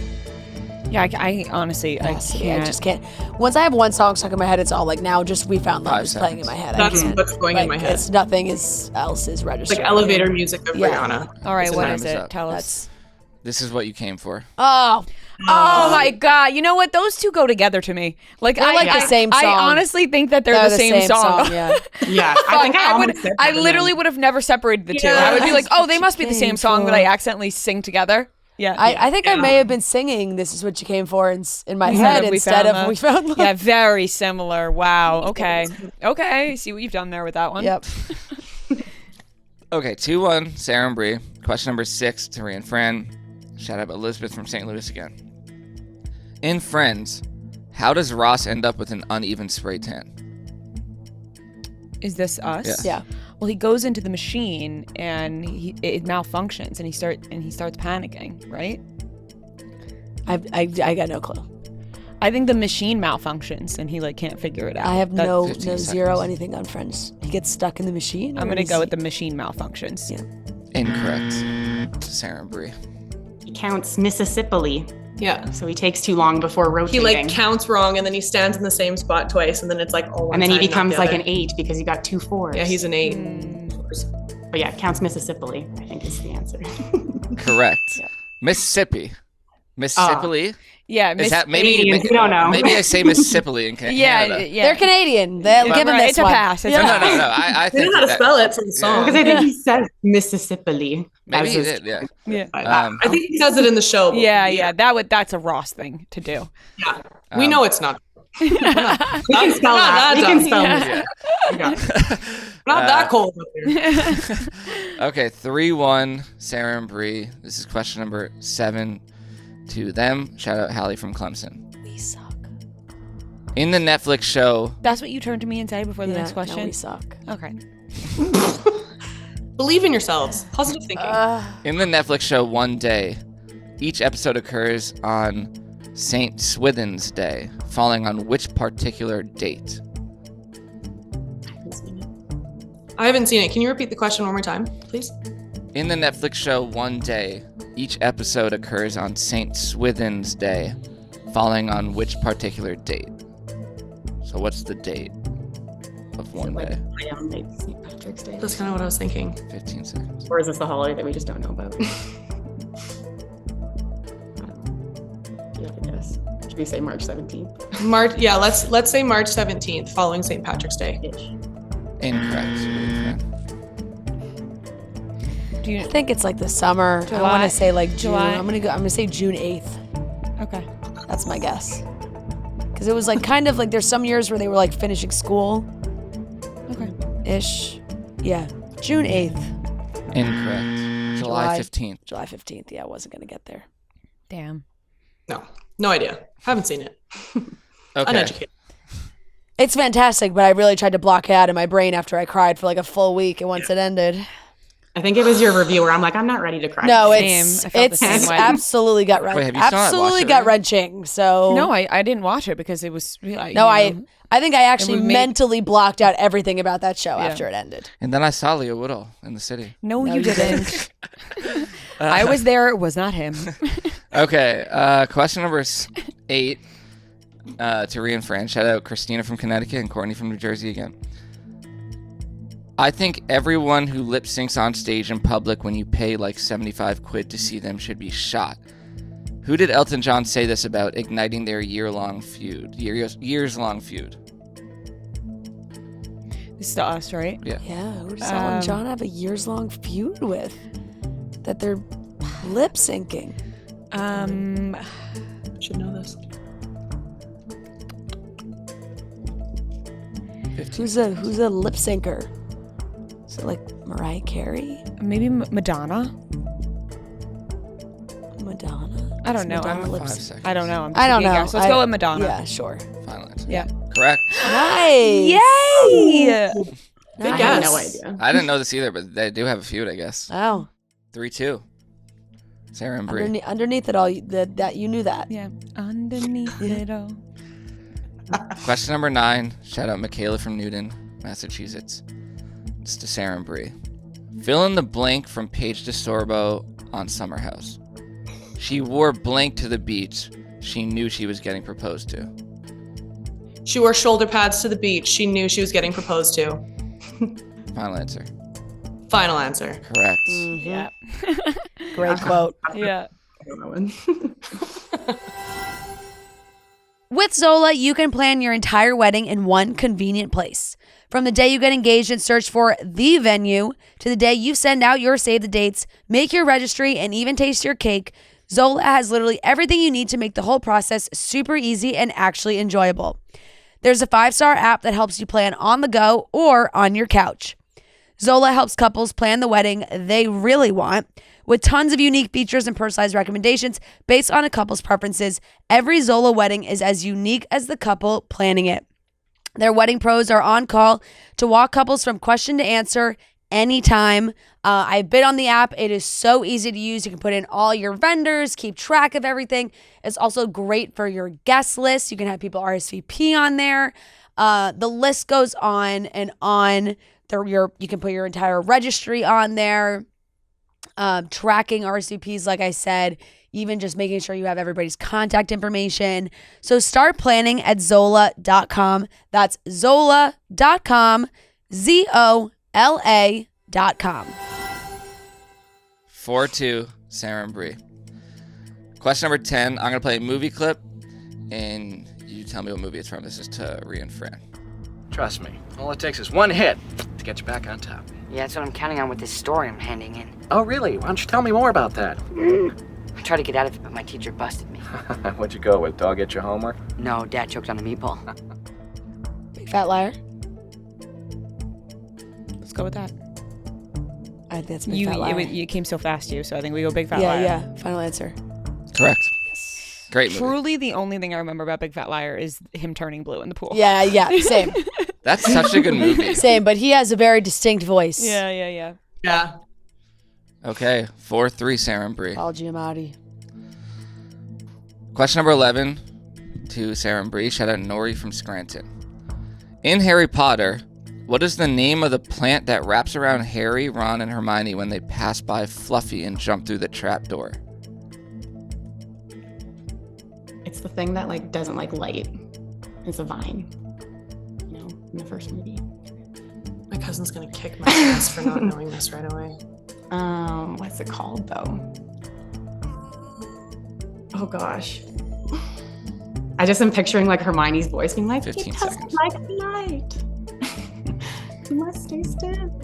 Yeah, I honestly, It I has to be. can't. I just can't. Once I have one song stuck in my head, it's all like now just We Found Love 5 is playing in seconds. my head. I That's can't. what's going in my Like, head. It's nothing else is It's registering. like elevator music of Yeah. Rihanna. All right, It's what a is time is it? up. Tell us. That's. This is what you came for. Oh. Oh my God! You know what? Those two go together to me. Like They're like the same I song. honestly think that they're the same song. Yeah. Yeah. Fuck, I think I would. almost said I that, literally and would have never separated the two. Yeah, I would be like, that's oh, what they you must be the same came song that for. I accidentally sing together. Yeah. I think I may have been singing "This Is What You Came For" in my head instead of "We Found Love." Yeah, very similar. Wow. Okay. Okay. See what you've done there with that one. Yep. Okay, 2-1, Sarah and Bre. Question number 6 to Ria and Fran. Shout out Elizabeth from St. Louis again. In Friends, how does Ross end up with an uneven spray tan? Is this us? Yeah. Well, he goes into the machine and it malfunctions and he starts panicking, right? I got no clue. I think the machine malfunctions and he like can't figure it out. I have no 15 zero seconds. anything on Friends. He gets stuck in the machine. I'm or gonna is go he- with the machine malfunctions. Yeah. Incorrect. To Sarah and Bre. He counts Mississippi, Yeah. so he takes too long before He rotating. like counts wrong and then he stands in the same spot twice and then it's like all one and then he side, not becomes the like other. an 8 because he got 2 4s. Yeah, he's an 8. But yeah, counts Mississippi, I think is the answer. Correct. Mississippi. Mississippi? Yeah. Is that maybe? Canadians, you don't know. Maybe I say Mississippi in Canada. Yeah. They're Canadian. They'll give him Right, this it's a one. pass. It's a No, pass. no. I They think know how to that, spell it from the song. Because I think he says Mississippi. maybe as he his- did. Yeah. Yeah. I think he says it in the show. but Yeah. That's a Ross thing to do. Yeah. We know it's not. We can spell that. not We that can dumb. spell Yeah. it. Not that cold up here. Okay, 3-1, Sarah and Bre. This is question number 7 to them. Shout out Hallie from Clemson. We suck. In the Netflix show, That's what you turned to me and said before the next No, question. we suck. Okay. Believe in yourselves. Positive thinking. in the Netflix show One Day, each episode occurs on St. Swithin's Day, falling on which particular date? I haven't seen it. Can you repeat the question one more time, please? In the Netflix show One Day, each episode occurs on St. Swithin's Day, falling on which particular date? So what's the date of One Day? St. Patrick's Day. That's kind of what I was thinking. 15 seconds. Or is this a holiday that we just don't know about? Do you have a guess? Should we say March 17th? March. Yeah, let's say March 17th, following St. Patrick's Day. Incorrect. Do you? I think it's like the summer. I July. want to say like June. July. I'm gonna say June 8th. Okay. That's my guess. Because it was like kind of like there's some years where they were like finishing school Okay. ish. Yeah, June 8th, Incorrect. July 15th. July 15th. Yeah, I wasn't gonna get there. Damn. No idea. Haven't seen it. Okay. Uneducated. It's fantastic, but I really tried to block it out of my brain after I cried for like a full week and once it ended. I think it was your review where I'm like, I'm not ready to cry. No, Same. it's I felt the it's same way. absolutely gut Wait, wrenching. have you still not watched Absolutely it, gut right? wrenching. So No, I didn't watch it because it was. no, I think I actually would make- mentally blocked out everything about that show Yeah. after it ended. And then I saw Leo Woodall in the city. No, you you didn't. I was there. It was not him. Okay. Question number 8 to Ria and Fran. Shout out Christina from Connecticut and Courtney from New Jersey again. I think everyone who lip syncs on stage in public when you pay like 75 quid to see them should be shot. Who did Elton John say this about, igniting their years-long feud? This is to us, right? Yeah, who does Elton John have a years-long feud with? That they're lip syncing. Should know this. 15. Who's a lip syncer? Is it like Mariah Carey? Maybe Madonna. Madonna? I don't know. Madonna I'm lip 5 sync? seconds. I don't know. I'm I don't taking a know. guess. Let's go with Madonna. Yeah, sure. Final answer. Yeah. Correct. Nice. Yay! Good I guess. have no idea. I didn't know this either, but they do have a feud, I guess. Oh, 3-2. Sarah and Bre. underneath it all, that you knew that. Yeah. Underneath it all. Question number 9. Shout out Michaela from Newton, Massachusetts. It's to Sarah and Bre. Fill in the blank from Paige DeSorbo on Summer House. She wore blank to the beach. She knew she was getting proposed to. She wore shoulder pads to the beach. She knew she was getting proposed to. Final answer. Final answer. Correct. Yeah. Great quote. Yeah. I don't know one. With Zola, you can plan your entire wedding in one convenient place. From the day you get engaged and search for the venue to the day you send out your save the dates, make your registry, and even taste your cake, Zola has literally everything you need to make the whole process super easy and actually enjoyable. There's a 5-star app that helps you plan on the go or on your couch. Zola helps couples plan the wedding they really want with tons of unique features and personalized recommendations based on a couple's preferences. Every Zola wedding is as unique as the couple planning it. Their wedding pros are on call to walk couples from question to answer anytime. I've been on the app. It is so easy to use. You can put in all your vendors, keep track of everything. It's also great for your guest list. You can have people RSVP on there. The list goes on and on. You can put your entire registry on there. Tracking RSVPs, like I said, even just making sure you have everybody's contact information. So start planning at Zola.com. That's Zola.com, ZOLA.com. 4-2, Sarah Bre. Question number 10. I'm going to play a movie clip, and you tell me what movie it's from. This is to Ria Fran. Trust me, all it takes is one hit to get you back on top. Yeah, that's what I'm counting on with this story I'm handing in. Oh, really? Why don't you tell me more about that? I tried to get out of it, but my teacher busted me. What'd you go with? Dog ate your homework? No, Dad choked on a meatball. Big fat liar. Let's go with that. I think that's big fat liar. You came so fast, so I think we go big fat yeah, liar. yeah. Final answer. Correct. Great movie. Truly, the only thing I remember about Big Fat Liar is him turning blue in the pool. Yeah, same. That's such a good movie. Same, but he has a very distinct voice. Yeah. Yeah. Okay, 4-3, Sarah Bre. Paul Giamatti. Question number 11 to Sarah Bre. Shout out Nori from Scranton. In Harry Potter, what is the name of the plant that wraps around Harry, Ron, and Hermione when they pass by Fluffy and jump through the trapdoor? It's the thing that like doesn't like light. It's a vine. You know, in the first movie. My cousin's gonna kick my ass for not knowing this right away. What's it called though? Oh gosh. I just am picturing like Hermione's voice being like, 15 it doesn't seconds. like light. You must stay still.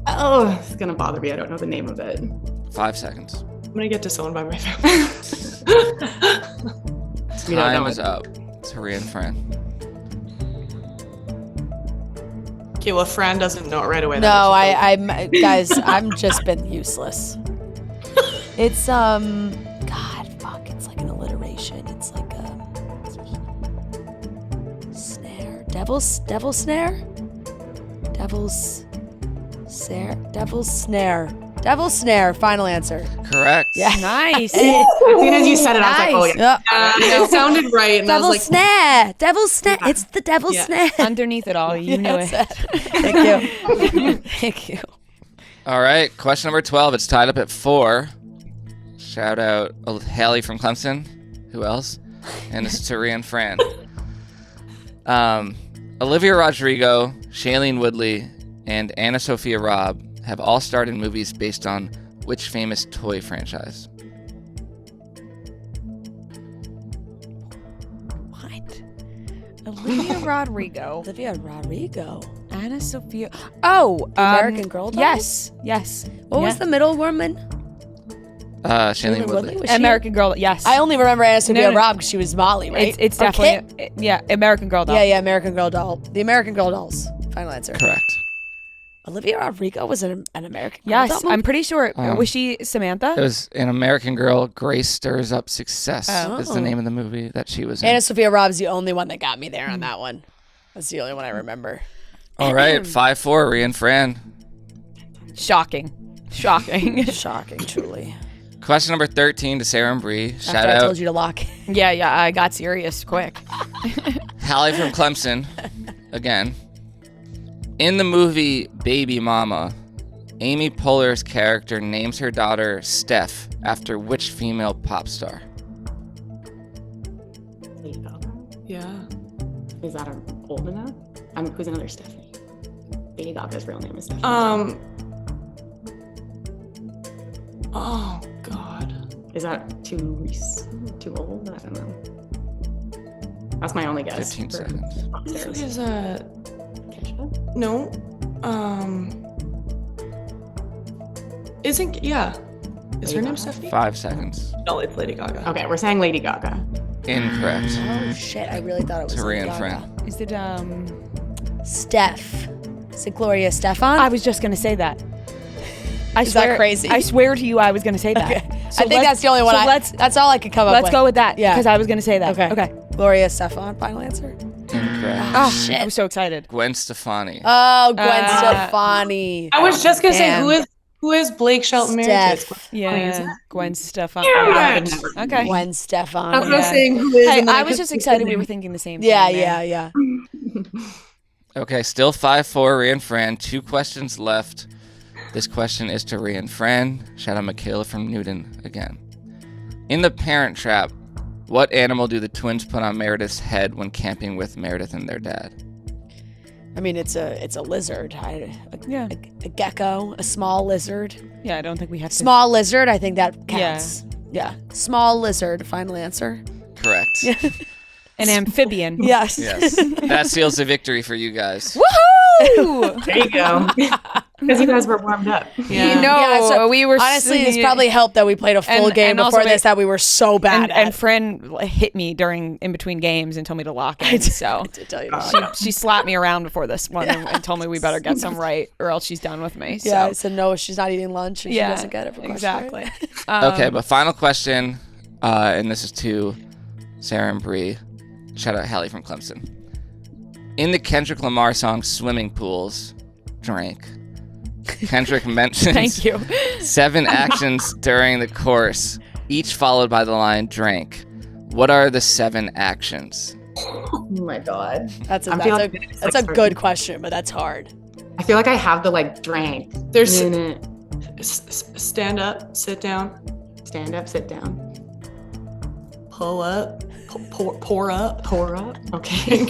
Oh, it's gonna bother me. I don't know the name of it. 5 seconds. I'm gonna get disowned by my family. We don't know Time is it. up. It's Ria Fran. Okay, well, Fran doesn't know it right away. No, I'm guys, I'm just been useless. It's God, fuck, it's like an alliteration. It's like a snare. Devil's snare? Devil's snare. Devil's snare, final answer. Correct. Yeah. Nice. As soon as you said it, I was like, oh yeah. Yeah. It sounded right, and I Devil's was like, snare. Devil's snare. It's the devil's Yeah. snare. Underneath it all, you knew it. Thank you. Thank you. All right, question number 12. It's tied up at 4. Shout out Hallie from Clemson. Who else? And this is to Ria Fran. Olivia Rodrigo, Shailene Woodley, and Anna Sophia Robb have all starred in movies based on which famous toy franchise? What? Olivia Rodrigo. Olivia Rodrigo. Anna Sophia. Oh, American Girl doll? Yes. What was the middle woman? Shailene Woodley. Was she? American Girl? Yes. I only remember Anna Sophia No. Robb because she was Molly, right? It's Or definitely Kit? American Girl doll. Yeah, American Girl doll. The American Girl dolls. Final answer. Correct. Olivia Rodrigo was an American Girl Yes, doll. I'm pretty sure. Um, Was she Samantha? It was an American Girl, Grace Stirs Up Success Oh. is the name of the movie that she was in. Anna Sophia Robb's the only one that got me there on that one. That's the only one I remember. All right, 5-4, Ria Fran. Shocking. Shocking, truly. Question number 13 to Sarah Bre. Shout After I out told you to lock. Yeah, I got serious quick. Hallie from Clemson. Again. In the movie Baby Mama, Amy Poehler's character names her daughter Steph after which female pop star? Lady Gaga. yeah. Is that old enough? Who's another Stephanie? Lady Gaga's real name is Stephanie. Oh God. Is that too old? I don't know. That's my only guess. 15 for seconds. pop Who stars. is Kesha? no? Isn't yeah? Is her name Stephanie? 5 seconds. No, it's Lady Gaga. Okay, we're saying Lady Gaga. Incorrect. Oh shit! I really thought it was To Ria Lady and Gaga. Fran. Is it Steph. Is it Gloria Stefan? I was just gonna say that. I Is that crazy? I swear to you, I was gonna say that. Okay. So I think that's the only one. That's all I could come up with. Let's go with that. Yeah. Because I was gonna say that. Okay. Gloria Stefan. Final answer. Incorrect. Oh shit! I was so excited. Gwen Stefani. Oh, Gwen Stefani. I was just gonna Damn. say who is Blake Shelton married to? Steph. Yeah, Gwen Stefani. Yeah. Okay. Gwen Stefan. That's what I'm saying. Who is? Hey, and then I was couldn't just think of excited the we were name. thinking the same Yeah, thing. there. yeah. Okay, still 5-4, Ria and Fran. 2 questions left. This question is to Ria and Fran. Shout out Michaela from Newton again. In The Parent Trap, what animal do the twins put on Meredith's head when camping with Meredith and their dad? I mean, it's a lizard. Yeah. A gecko, a small lizard. Yeah, I don't think we have to. Small lizard. I think that counts. Yeah. Small lizard. Final answer. Correct. An amphibian. Yes. Yes. That seals the victory for you guys. Woohoo! There you go. Because you guys were warmed up. You know, Yeah, so we were honestly, this probably helped that we played a full game and also before this that we were so bad at. And Fran hit me in between games and told me to lock in. So I did tell you that. she slapped me around before this one and told me we better get some right or else she's done with me. Yeah, I So. said no, she's not eating lunch and she doesn't get it. Exactly. Okay, but final question, and this is to Sarah and Bre. Shout out Hallie from Clemson. In the Kendrick Lamar song Swimming Pools, drank. Kendrick mentions Thank you. 7 actions during the course, each followed by the line drank. What are the 7 actions? Oh my god. That's I feel like a good question, but that's hard. I feel like I have the drank. There's Minute. stand up, sit down, Stand up, sit down. pull up, pour up. Pour up. Okay.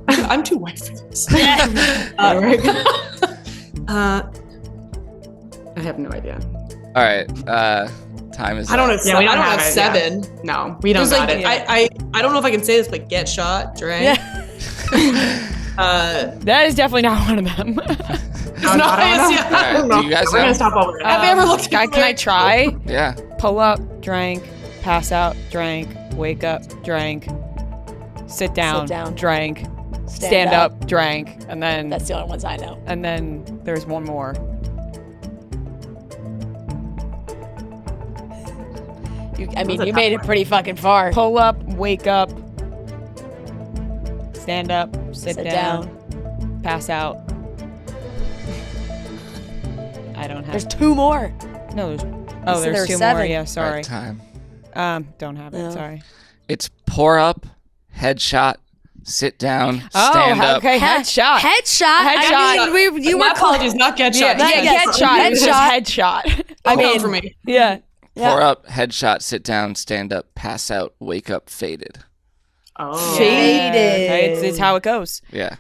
I'm too white for this. Alright. I have no idea. All right, time is I don't up. have. Yeah, we don't I don't have have it, yeah. 7. No, we don't There's got it. I don't know if I can say this, but get shot, drank. That is definitely not one of them. It's not. All right, do you guys We're know? gonna stop over there. Have you ever looked at Can I try? Yeah. Pull up, drank, pass out, drank, wake up, drank, sit down, down. drank, stand up, drank, and then That's the only ones I know. and then there's one more. You made it pretty fucking far. Pull up, wake up, stand up, sit down, pass out. I don't have. There's 2 more. No, there's. said Oh, there there's were 2 more. 7. Yeah, All right, sorry. time. Don't have it. No. Sorry. It's pour up, headshot, sit down, Oh, stand up. okay. Headshot. Headshot. Headshot. I mean, you My were close. apologies, not get shot. Yeah, just headshot. headshot. It says headshot. I mean, for me. Yeah. Pour up, headshot, sit down, stand up, pass out, wake up, faded. Oh. Faded. Okay, it's how it goes. Yeah.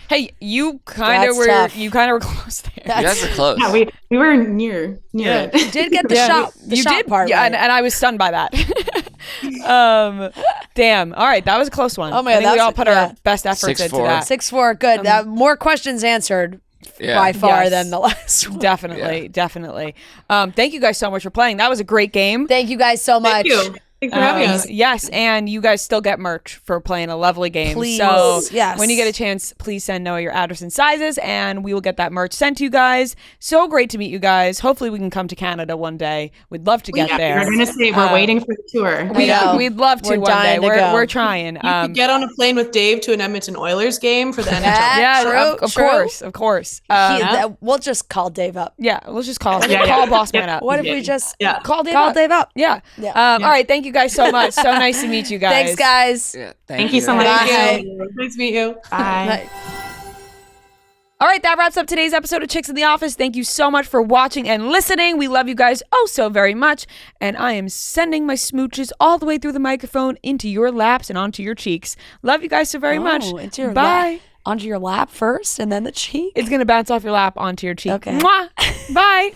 Hey, you kind of That's tough. were close there. You guys are close. Yeah, we were near Yeah. it. Did get the shot. The you shot did part. yeah, right. and I was stunned by that. Damn. All right, that was a close one. Oh my I God, think we that's- all put our best efforts into 6-4. that. 6-4. Good. More questions answered Yeah. by far Yes. than the last one. Definitely. Thank you guys so much for playing. That was a great game. Thank you guys so much. Thank you. Thanks for having us. Yes, and you guys still get merch for playing a lovely game. Please, So yes. when you get a chance, please send Noah your address and sizes, and we will get that merch sent to you guys. So great to meet you guys. Hopefully we can come to Canada one day. We'd love to get there. We're gonna say we're waiting for the tour. We'd love to We're one day. dying to go. We're trying. You could get on a plane with Dave to an Edmonton Oilers game for the NHL. yeah, True, of true. course. We'll just call Dave up. Yeah, we'll just call yeah. Boss Man up. What if we just Call Dave call up. Dave up? Yeah. Yeah. All right. Thank you guys so much. So nice to meet you guys. Thanks, guys. Yeah, Thank you so much. Bye. Thank you. Nice to meet you. Bye. All right, that wraps up today's episode of Chicks in the Office. Thank you so much for watching and listening. We love you guys oh so very much. And I am sending my smooches all the way through the microphone into your laps and onto your cheeks. Love you guys so very much. Into your Bye. lap. Onto your lap first and then the cheek. It's going to bounce off your lap onto your cheek. Okay. Mwah. Bye.